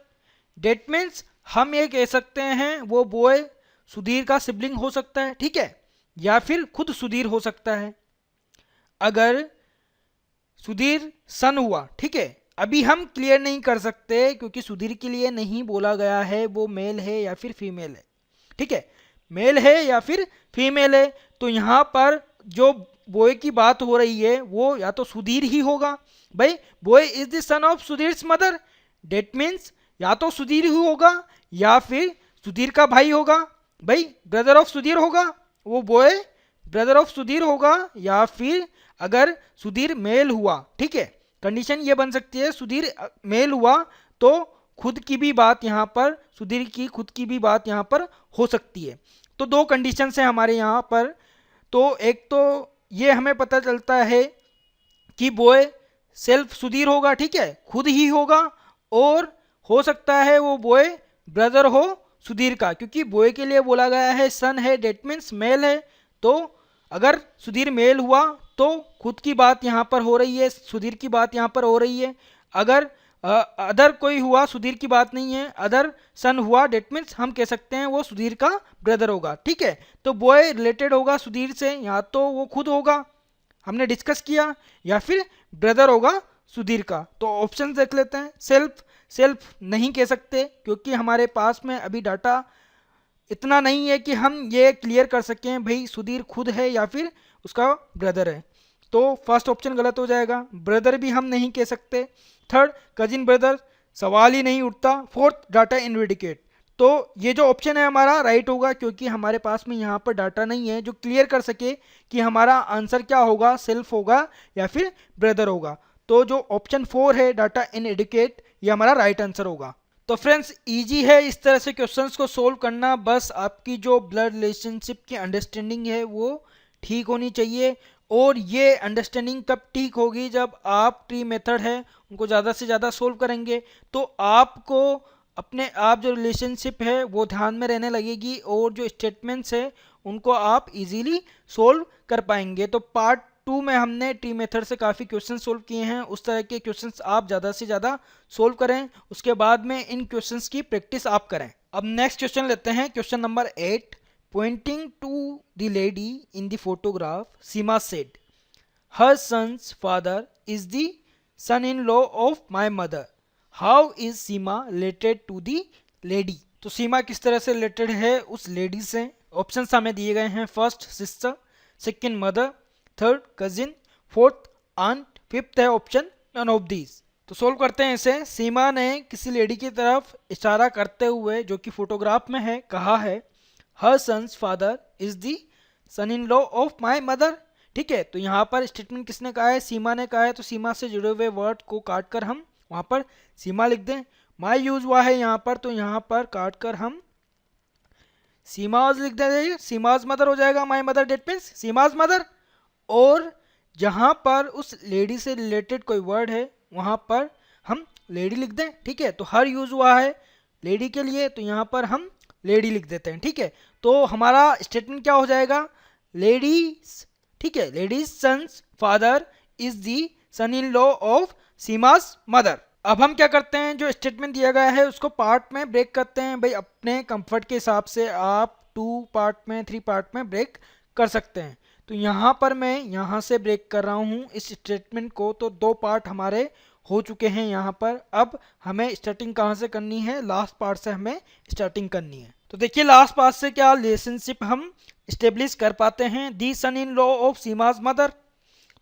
that means हम ये कह सकते हैं वो बॉय सुधीर का सिबलिंग हो सकता है, ठीक है, या फिर खुद सुधीर हो सकता है। अगर सुधीर सन हुआ, ठीक है, अभी हम क्लियर नहीं कर सकते क्योंकि सुधीर के लिए नहीं बोला गया है वो मेल है या फिर फीमेल है, ठीक है, मेल है या फिर फीमेल है। तो यहाँ पर जो बॉय की बात हो रही है वो या तो सुधीर ही होगा। भाई boy is the son of Sudhir mother, that means या तो सुधीर ही होगा या फिर सुधीर का भाई होगा। भाई ब्रदर ऑफ सुधीर होगा, वो बॉय ब्रदर ऑफ सुधीर होगा, या फिर अगर सुधीर मेल हुआ, ठीक है, कंडीशन ये बन सकती है सुधीर मेल हुआ तो खुद की भी बात यहाँ पर, सुधीर की खुद की भी बात यहाँ पर हो सकती है। तो दो कंडीशन है हमारे यहाँ पर। तो एक तो ये हमें पता चलता है कि बॉय सेल्फ सुधीर होगा, ठीक है, खुद ही होगा, और हो सकता है वो बॉय ब्रदर हो सुधीर का, क्योंकि बॉय के लिए बोला गया है सन है, डेट मीन्स मेल है। तो अगर सुधीर मेल हुआ तो खुद की बात यहाँ पर हो रही है, सुधीर की बात यहाँ पर हो रही है। अगर अदर कोई हुआ, सुधीर की बात नहीं है, अदर सन हुआ, डेट मीन्स हम कह सकते हैं वो सुधीर का ब्रदर होगा, ठीक है। तो बॉय रिलेटेड होगा सुधीर से, या तो वो खुद होगा हमने डिस्कस किया, या फिर ब्रदर होगा सुधीर का। तो ऑप्शन देख लेते हैं। सेल्फ नहीं कह सकते क्योंकि हमारे पास में अभी डाटा इतना नहीं है कि हम ये क्लियर कर सकें भाई सुधीर खुद है या फिर उसका ब्रदर है। तो फर्स्ट ऑप्शन गलत हो जाएगा। ब्रदर भी हम नहीं कह सकते। थर्ड कजिन ब्रदर सवाल ही नहीं उठता। फोर्थ डाटा इनविडिकेट। तो ये जो ऑप्शन है हमारा राइट होगा क्योंकि हमारे पास में यहाँ पर डाटा नहीं है जो क्लियर कर सके कि हमारा आंसर क्या होगा, सेल्फ होगा या फिर ब्रदर होगा। तो जो ऑप्शन 4 है डाटा इनएडिकेट, ये हमारा राइट आंसर होगा। तो फ्रेंड्स इजी है इस तरह से क्वेश्चंस को सोल्व करना, बस आपकी जो ब्लड रिलेशनशिप की अंडरस्टैंडिंग है वो ठीक होनी चाहिए। और ये अंडरस्टैंडिंग कब ठीक होगी, जब आप ट्री मेथड है उनको ज़्यादा से ज़्यादा सोल्व करेंगे तो आपको अपने आप जो रिलेशनशिप है वो ध्यान में रहने लगेगी और जो स्टेटमेंट्स है उनको आप इजीली सोल्व कर पाएंगे। तो पार्ट 2 में हमने ट्री मेथड से काफ़ी क्वेश्चन सोल्व किए हैं, उस तरह के क्वेश्चंस आप ज़्यादा से ज़्यादा सोल्व करें, उसके बाद में इन क्वेश्चंस की प्रैक्टिस आप करें। अब नेक्स्ट क्वेश्चन लेते हैं, question number 8। Pointing to the lady in the photograph, Seema said her son's father is the son in law of my mother, how is Seema related to the lady. तो सीमा किस तरह से रिलेटेड है उस लेडी से। Option हमें दिए गए हैं, first sister, second mother, third cousin, fourth aunt, fifth है ऑप्शन नन ऑफ दीज। तो सोल्व करते हैं इसे। सीमा ने किसी लेडी की तरफ इशारा करते हुए जो कि फोटोग्राफ में है कहा है her son's father is the son in law of my mother, ठीक है। तो यहाँ पर स्टेटमेंट किसने कहा है, सीमा ने कहा है। तो सीमा से जुड़े हुए वर्ड को काट कर हम वहाँ पर सीमा लिख दें। माई यूज हुआ है यहाँ पर, तो यहाँ पर काट कर हम सीमाज लिख दें, सीमाज मदर हो जाएगा। My mother that means Seema's mother. और जहाँ पर उस लेडी से रिलेटेड कोई वर्ड है वहाँ पर हम लेडी लिख दें, ठीक है। तो हर यूज हुआ है लेडी के लिए, तो यहाँ पर हम लेडी लिख देते हैं, ठीक है। तो हमारा स्टेटमेंट क्या हो जाएगा, लेडीज, ठीक है, lady's son's father is the son in law of Seema's mother. अब हम क्या करते हैं, जो स्टेटमेंट दिया गया है उसको पार्ट में ब्रेक करते हैं। भाई अपने कंफर्ट के हिसाब से आप 2 पार्ट में 3 पार्ट में ब्रेक कर सकते हैं। तो यहाँ पर मैं यहाँ से ब्रेक कर रहा हूँ इस स्टेटमेंट को। तो 2 पार्ट हमारे हो चुके हैं यहाँ पर। अब हमें स्टार्टिंग कहाँ से करनी है, लास्ट पार्ट से हमें स्टार्टिंग करनी है। तो देखिए लास्ट पार्ट से क्या रिलेशनशिप हम स्टेब्लिश कर पाते हैं। दी son in law of Seema's mother,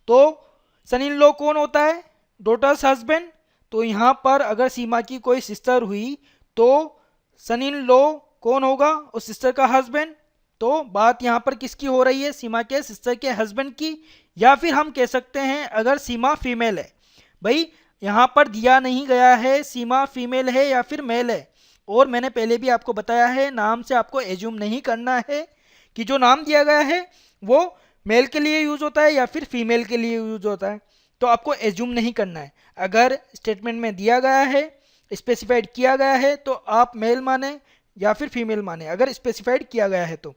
तो सन इन लॉ कौन होता है, डॉटर्स हस्बैंड। तो यहाँ पर अगर सीमा की कोई सिस्टर हुई तो सन इन लॉ कौन होगा, उस सिस्टर का हस्बैंड। तो बात यहाँ पर किसकी हो रही है, सीमा के सिस्टर के हस्बैंड की। या फिर हम कह सकते हैं अगर सीमा फीमेल है, भाई यहाँ पर दिया नहीं गया है सीमा फीमेल है या फिर मेल है। और मैंने पहले भी आपको बताया है नाम से आपको एज्यूम नहीं करना है कि जो नाम दिया गया है वो मेल के लिए यूज होता है या फिर फीमेल के लिए यूज होता है। तो आपको एज्यूम नहीं करना है। अगर स्टेटमेंट में दिया गया है, स्पेसिफाइड किया गया है, तो आप मेल माने या फिर फीमेल माने, अगर स्पेसिफाइड किया गया है तो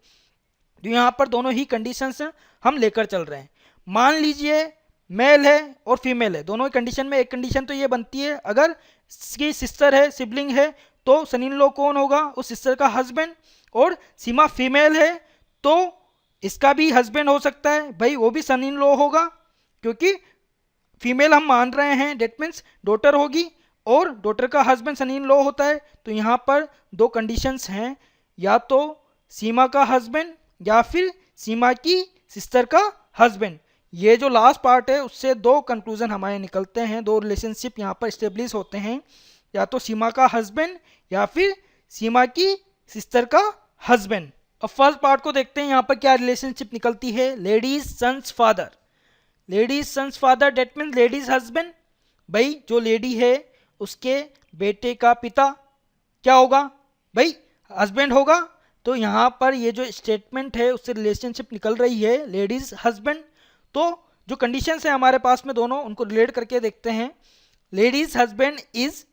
यहाँ पर दोनों ही कंडीशंस हम लेकर चल रहे हैं। मान लीजिए मेल है और फीमेल है, दोनों कंडीशन में एक कंडीशन तो ये बनती है अगर इसकी सिस्टर है, सिबलिंग है, तो सन इन लॉ कौन होगा, उस सिस्टर का हस्बैंड। और सीमा फीमेल है तो इसका भी हस्बैंड हो सकता है, भाई वो भी सन इन लॉ होगा क्योंकि फीमेल हम मान रहे हैं, डेट मीन्स डॉटर होगी और डॉटर का हस्बैंड सन इन लॉ होता है। तो यहाँ पर 2 कंडीशंस हैं, या तो सीमा का हस्बैंड या फिर सीमा की सिस्टर का हस्बैंड। ये जो लास्ट पार्ट है उससे 2 कंक्लूजन हमारे निकलते हैं, 2 रिलेशनशिप यहाँ पर स्टेब्लिश होते हैं, या तो सीमा का हस्बैंड या फिर सीमा की सिस्टर का हस्बैंड। अब फर्स्ट पार्ट को देखते हैं, यहाँ पर क्या रिलेशनशिप निकलती है, lady's son's father. Lady's son's father that mean lady's husband. भाई जो लेडी है उसके बेटे का पिता क्या होगा भाई, हस्बैंड होगा। तो यहाँ पर ये जो स्टेटमेंट है उससे रिलेशनशिप निकल रही है लेडीज हस्बैंड। तो जो कंडीशंस है हमारे पास में दोनों, उनको रिलेट करके देखते हैं। Ladies husband is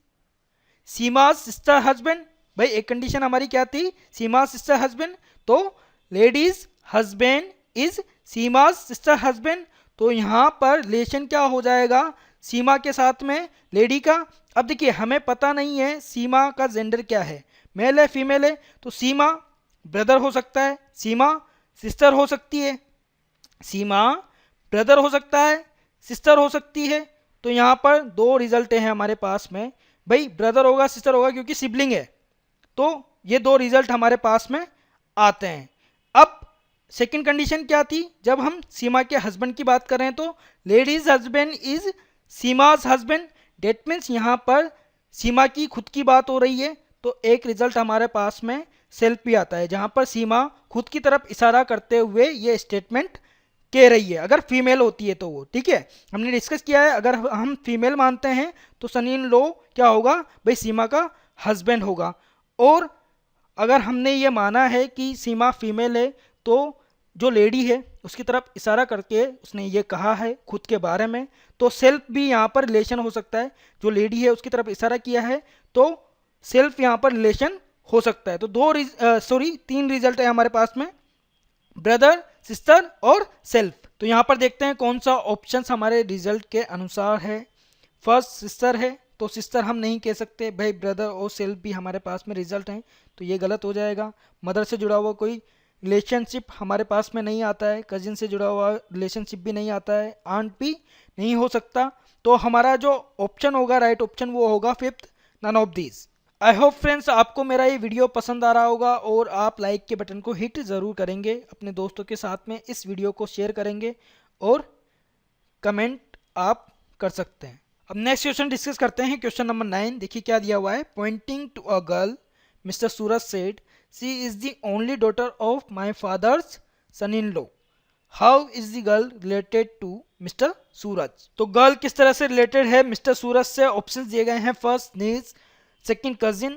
Seema sister husband. भाई एक कंडीशन हमारी क्या थी, सीमा सिस्टर हस्बैंड। तो lady's husband is Seema sister husband. तो यहाँ पर रिलेशन क्या हो जाएगा, सीमा के साथ में लेडी का। अब देखिए हमें पता नहीं है सीमा का जेंडर क्या है, मेल है फीमेल है। तो सीमा ब्रदर हो सकता है, सीमा सिस्टर हो सकती है, सीमा ब्रदर हो सकता है, सिस्टर हो सकती है। तो यहाँ पर दो रिजल्ट हैं हमारे पास में, भाई ब्रदर होगा सिस्टर होगा क्योंकि सिबलिंग है। तो ये दो रिजल्ट हमारे पास में आते हैं। अब सेकंड कंडीशन क्या थी, जब हम सीमा के हस्बैंड की बात कर रहे हैं तो lady's husband is Seema's husband. That means यहाँ पर सीमा की खुद की बात हो रही है। तो एक रिजल्ट हमारे पास में सेल्फ भी आता है, जहाँ पर सीमा खुद की तरफ इशारा करते हुए ये स्टेटमेंट कह रही है, अगर फीमेल होती है तो वो, ठीक है। हमने डिस्कस किया है अगर हम फीमेल मानते हैं तो सन इन लॉ क्या होगा भाई, सीमा का हस्बैंड होगा। और अगर हमने ये माना है कि सीमा फीमेल है तो जो लेडी है उसकी तरफ इशारा करके उसने ये कहा है खुद के बारे में, तो सेल्फ भी यहाँ पर रिलेशन हो सकता है। जो लेडी है उसकी तरफ इशारा किया है तो सेल्फ यहाँ पर रिलेशन हो सकता है। तो तीन रिजल्ट है हमारे पास में, ब्रदर सिस्टर और सेल्फ। तो यहाँ पर देखते हैं कौन सा ऑप्शन हमारे रिजल्ट के अनुसार है। फर्स्ट सिस्टर है तो सिस्टर हम नहीं कह सकते भाई, ब्रदर और सेल्फ भी हमारे पास में रिजल्ट हैं, तो ये गलत हो जाएगा। मदर से जुड़ा हुआ कोई रिलेशनशिप हमारे पास में नहीं आता है, कजिन से जुड़ा हुआ रिलेशनशिप भी नहीं आता है, आंट भी नहीं हो सकता। तो हमारा जो ऑप्शन होगा राइट ऑप्शन वो होगा fifth, none of these. I hope friends आपको मेरा ये वीडियो पसंद आ रहा होगा और आप लाइक के बटन को हिट ज़रूर करेंगे, अपने दोस्तों के साथ में इस वीडियो को शेयर करेंगे और कमेंट आप कर सकते हैं। अब नेक्स्ट क्वेश्चन डिस्कस करते हैं, क्वेश्चन नंबर 9। देखिए क्या दिया हुआ है, pointing to a girl mister Suraj said she is the only daughter of my father's son in law, how is the girl related to mister Suraj. तो गर्ल किस तरह से रिलेटेड है मिस्टर सूरज से, ऑप्शन दिए गए हैं, first knees, second cousin,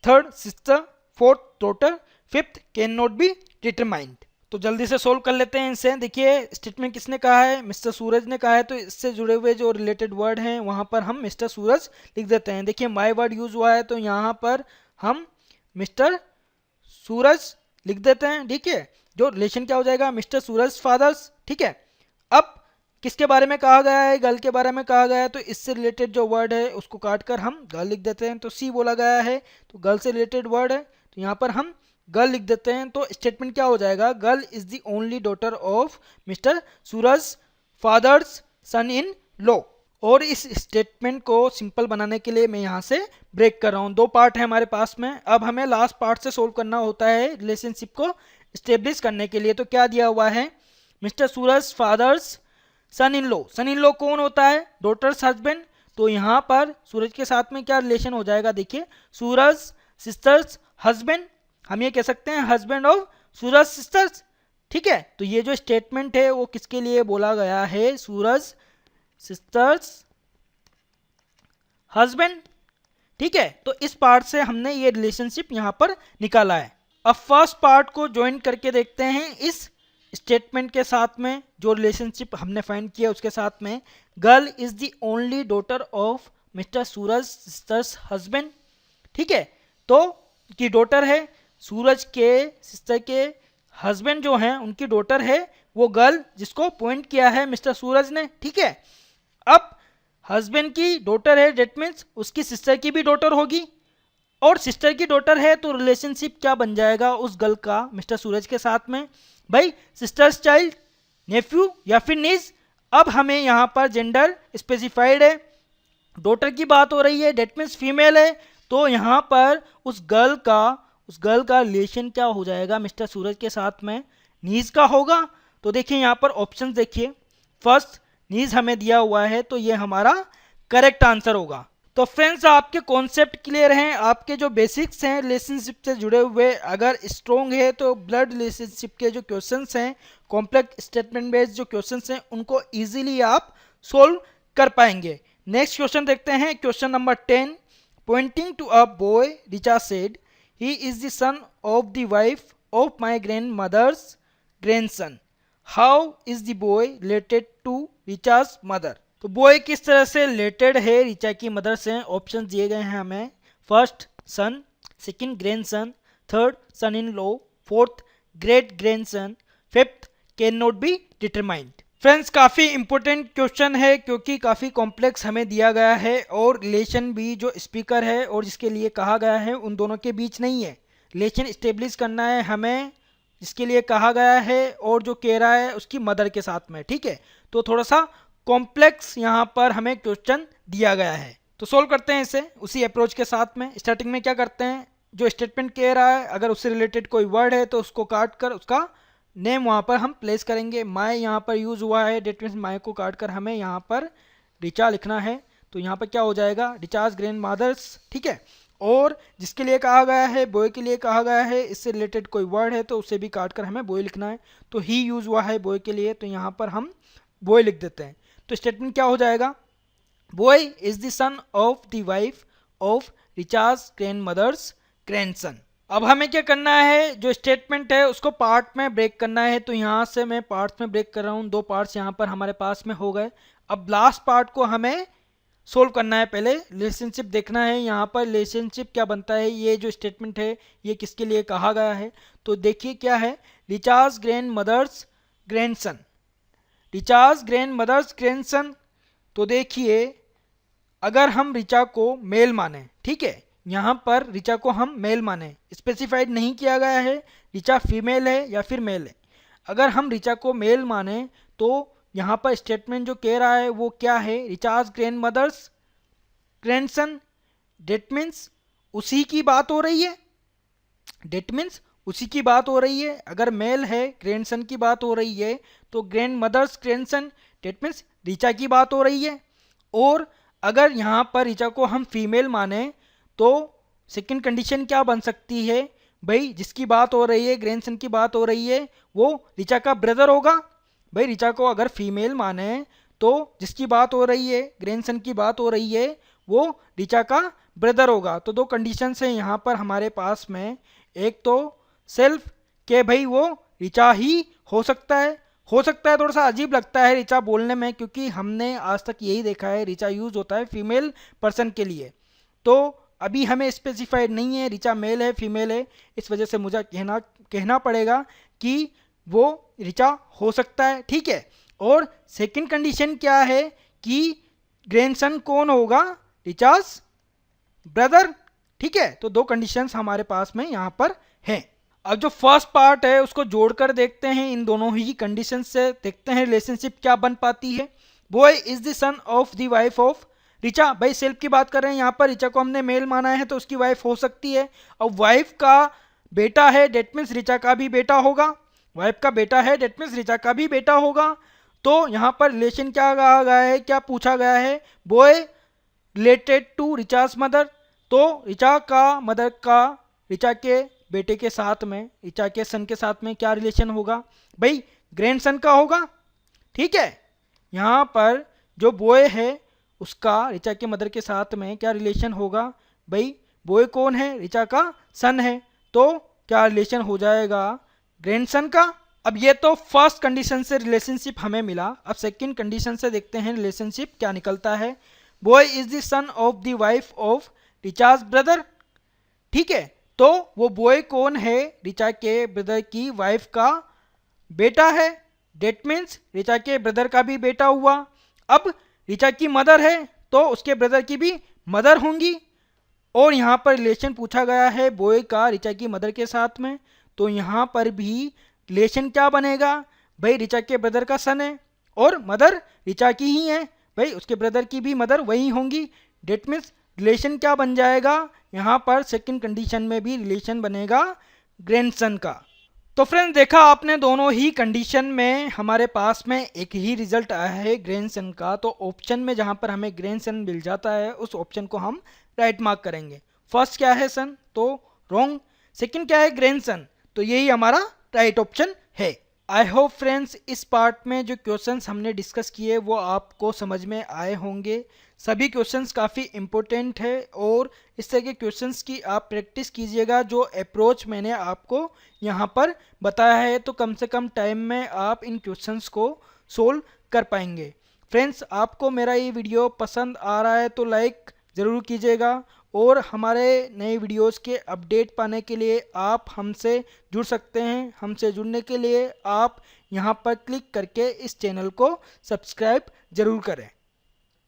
third sister, fourth daughter, fifth can not be determined. तो जल्दी से सोल्व कर लेते हैं इनसे। देखिए स्टेटमेंट किसने कहा है, मिस्टर सूरज ने कहा है, तो इससे जुड़े हुए जो रिलेटेड वर्ड हैं वहां पर हम मिस्टर सूरज लिख देते हैं। देखिए माय वर्ड यूज हुआ है तो यहाँ पर हम मिस्टर सूरज लिख देते हैं, ठीक है। जो रिलेशन क्या हो जाएगा, मिस्टर सूरज फादर्स, ठीक है। अब किसके बारे में कहा गया है, गर्ल के बारे में कहा गया है, तो इससे रिलेटेड जो वर्ड है उसको काटकर हम गर्ल लिख देते हैं। तो सी बोला गया है तो गर्ल से रिलेटेड वर्ड है, तो यहाँ पर हम गर्ल लिख देते हैं। तो स्टेटमेंट क्या हो जाएगा, girl is the only daughter of mister Suraj father's son in law. और इस स्टेटमेंट को सिंपल बनाने के लिए मैं यहाँ से ब्रेक कर रहा हूँ। दो पार्ट है हमारे पास में, अब हमें लास्ट पार्ट से सोल्व करना होता है रिलेशनशिप को स्टेब्लिश करने के लिए। तो क्या दिया हुआ है, mister Suraj father's son in law. Son in law कौन होता है, डॉटर्स हस्बैंड। तो यहाँ पर सूरज के साथ में क्या रिलेशन हो जाएगा, देखिए सूरज सिस्टर्स हस्बैंड, हम ये कह सकते हैं हस्बैंड ऑफ सूरज सिस्टर्स, ठीक है। तो ये जो स्टेटमेंट है वो किसके लिए बोला गया है, सूरज सिस्टर्स हस्बैंड, ठीक है। तो इस पार्ट से हमने ये रिलेशनशिप यहाँ पर निकाला है। अब फर्स्ट पार्ट को ज्वाइन करके देखते हैं इस स्टेटमेंट के साथ में, जो रिलेशनशिप हमने फाइंड किया उसके साथ में। Girl is the only daughter of mister Suraj sisters husband, ठीक है। तो की डॉटर है, सूरज के सिस्टर के हस्बैंड जो हैं उनकी डॉटर है वो गर्ल, जिसको पॉइंट किया है मिस्टर सूरज ने, ठीक है। अब हस्बैंड की डॉटर है, डेट मीन्स उसकी सिस्टर की भी डॉटर होगी, और सिस्टर की डॉटर है तो रिलेशनशिप क्या बन जाएगा उस गर्ल का मिस्टर सूरज के साथ में, भाई सिस्टर्स चाइल्ड, नेफ्यू या फिर नीज। अब हमें यहाँ पर जेंडर स्पेसिफाइड है, डॉटर की बात हो रही है, डेट मीन्स फीमेल है। तो यहाँ पर उस गर्ल का रिलेशन क्या हो जाएगा मिस्टर सूरज के साथ में, नीज का होगा। तो देखिए यहाँ पर ऑप्शन देखिए, फर्स्ट नीज हमें दिया हुआ है तो ये हमारा करेक्ट आंसर होगा। तो फ्रेंड्स आपके कॉन्सेप्ट क्लियर हैं, आपके जो बेसिक्स हैं रिलेशनशिप से जुड़े हुए अगर स्ट्रॉन्ग है तो ब्लड रिलेशनशिप के जो क्वेश्चंस हैं, कॉम्प्लेक्स स्टेटमेंट बेस्ड जो क्वेश्चंस हैं, उनको इजीली आप सोल्व कर पाएंगे। नेक्स्ट क्वेश्चन देखते हैं, question number 10। Pointing to a boy Richa said he is the son of the wife of my grandmother's grandson. How is the boy related to Richa's mother. तो boy किस तरह से related है रिचा की मदर से। Option दिए गए हैं हमें, first son, second grandson, third son in law, fourth great grandson, fifth can not be determined. Friends काफ़ी इंपॉर्टेंट क्वेश्चन है क्योंकि काफ़ी कॉम्प्लेक्स हमें दिया गया है और रिलेशन भी जो स्पीकर है और जिसके लिए कहा गया है उन दोनों के बीच नहीं है। रिलेशन इस्टेब्लिश करना है हमें जिसके लिए कहा गया है और जो कह रहा है उसकी मदर के साथ में, ठीक है। तो थोड़ा सा कॉम्प्लेक्स यहाँ पर हमें क्वेश्चन दिया गया है, तो सोल्व करते हैं इसे उसी अप्रोच के साथ में। स्टार्टिंग में क्या करते हैं, जो स्टेटमेंट कह रहा है अगर उससे रिलेटेड कोई वर्ड है तो उसको काट कर उसका नेम वहाँ पर हम प्लेस करेंगे। माय यहाँ पर यूज़ हुआ है, डेट मीन्स माय को काट कर हमें यहाँ पर रिचा लिखना है, तो यहाँ पर क्या हो जाएगा, रिचाज ग्रैंड मदर्स, ठीक है। और जिसके लिए कहा गया है, बॉय के लिए कहा गया है, इससे रिलेटेड कोई वर्ड है तो उसे भी काट कर हमें बॉय लिखना है। तो ही यूज़ हुआ है बॉय के लिए, तो यहाँ पर हम बॉय लिख देते हैं। तो स्टेटमेंट क्या हो जाएगा, boy is the son of the wife of Richa's grandmother's grandson. अब हमें क्या करना है, जो स्टेटमेंट है उसको पार्ट में ब्रेक करना है। तो यहाँ से मैं पार्ट्स में ब्रेक कर रहा हूँ, दो पार्ट्स यहाँ पर हमारे पास में हो गए। अब लास्ट पार्ट को हमें सोल्व करना है, पहले रिलेशनशिप देखना है। यहाँ पर रिलेशनशिप क्या बनता है, ये जो स्टेटमेंट है ये किसके लिए कहा गया है। तो देखिए क्या है, Richa's grandmother's grandson, Richa's grandmother's grandson. तो देखिए अगर हम रिचा को मेल माने, ठीक है, यहाँ पर रिचा को हम मेल माने, स्पेसिफाइड नहीं किया गया है रिचा फीमेल है या फिर मेल है। अगर हम रिचा को मेल माने तो यहाँ पर स्टेटमेंट जो कह रहा है वो क्या है, Richa's grandmother's grandson. That means उसी की बात हो रही है, डेट मीन्स उसी की बात हो रही है। अगर मेल है, ग्रैंडसन की बात हो रही है, तो grandmother's grandson, that means Richa की बात हो रही है। और अगर यहाँ पर रिचा को हम फीमेल माने तो सेकंड कंडीशन क्या बन सकती है, भाई जिसकी बात हो रही है, ग्रैंडसन की बात हो रही है, वो रिचा का ब्रदर होगा। भाई रिचा को अगर फीमेल माने तो जिसकी बात हो रही है, ग्रैंडसन की बात हो रही है, वो रिचा का ब्रदर होगा। तो दो कंडीशन है यहाँ पर हमारे पास में, एक तो सेल्फ के भाई वो रिचा ही हो सकता है। हो सकता है थोड़ा सा अजीब लगता है रिचा बोलने में, क्योंकि हमने आज तक यही देखा है रिचा यूज होता है फीमेल पर्सन के लिए। तो अभी हमें स्पेसिफाइड नहीं है रिचा मेल है फीमेल है, इस वजह से मुझे कहना पड़ेगा कि वो रिचा हो सकता है, ठीक है। और सेकंड कंडीशन क्या है कि ग्रैंडसन कौन होगा, रिचाज ब्रदर, ठीक है। तो दो कंडीशंस हमारे पास में यहाँ पर हैं। अब जो फर्स्ट पार्ट है उसको जोड़कर देखते हैं, इन दोनों ही कंडीशन से देखते हैं रिलेशनशिप क्या बन पाती है। Boy is the son of the wife of Richa, भाई सेल्फ की बात कर रहे हैं यहाँ पर, रिचा को हमने मेल माना है तो उसकी वाइफ हो सकती है। और वाइफ का बेटा है, डेट मीन्स रिचा का भी बेटा होगा। वाइफ का बेटा है, डेट मीन्स रिचा का भी बेटा होगा। तो यहाँ पर रिलेशन क्या कहा गया है, क्या पूछा गया है, boy related to Richa's mother. तो रिचा का मदर का रिचा के बेटे के साथ में, रिचा के सन के साथ में क्या रिलेशन होगा, भाई ग्रैंडसन का होगा, ठीक है। यहाँ पर जो बॉय है उसका रिचा के मदर के साथ में क्या रिलेशन होगा, भाई बॉय कौन है, रिचा का सन है, तो क्या रिलेशन हो जाएगा, ग्रैंडसन का। अब ये तो फर्स्ट कंडीशन से रिलेशनशिप हमें मिला। अब सेकंड कंडीशन से देखते हैं रिलेशनशिप क्या निकलता है। Boy is the son of the wife of रिचाज ब्रदर, ठीक है। तो वो बॉय कौन है, रिचा के ब्रदर की वाइफ का बेटा है, डेट मीन्स रिचा के ब्रदर का भी बेटा हुआ। अब रिचा की मदर है तो उसके ब्रदर की भी मदर होंगी। और यहाँ पर रिलेशन पूछा गया है बॉय का रिचा की मदर के साथ में, तो यहाँ पर भी रिलेशन क्या बनेगा, भाई रिचा के ब्रदर का सन है और मदर रिचा की ही है, भाई उसके ब्रदर की भी मदर वही होंगी। डेट मीन्स रिलेशन क्या बन जाएगा, यहाँ पर सेकंड कंडीशन में भी रिलेशन बनेगा ग्रैंडसन का। तो फ्रेंड्स देखा आपने, दोनों ही कंडीशन में हमारे पास में एक ही रिजल्ट आया है ग्रैंडसन का। तो ऑप्शन में जहाँ पर हमें ग्रैंडसन मिल जाता है उस ऑप्शन को हम राइट मार्क करेंगे। फर्स्ट क्या है सन, तो रॉन्ग। सेकंड क्या है, ग्रैंडसन, तो यही हमारा राइट ऑप्शन है। आई होप फ्रेंड्स इस पार्ट में जो क्वेश्चंस हमने डिस्कस किए वो आपको समझ में आए होंगे। सभी क्वेश्चंस काफ़ी इम्पोर्टेंट है और इस तरह के क्वेश्चंस की आप प्रैक्टिस कीजिएगा। जो अप्रोच मैंने आपको यहाँ पर बताया है तो कम से कम टाइम में आप इन क्वेश्चंस को सोल्व कर पाएंगे। फ्रेंड्स, आपको मेरा ये वीडियो पसंद आ रहा है तो लाइक ज़रूर कीजिएगा और हमारे नए वीडियोस के अपडेट पाने के लिए आप हमसे जुड़ सकते हैं। हमसे जुड़ने के लिए आप यहाँ पर क्लिक करके इस चैनल को सब्सक्राइब ज़रूर करें।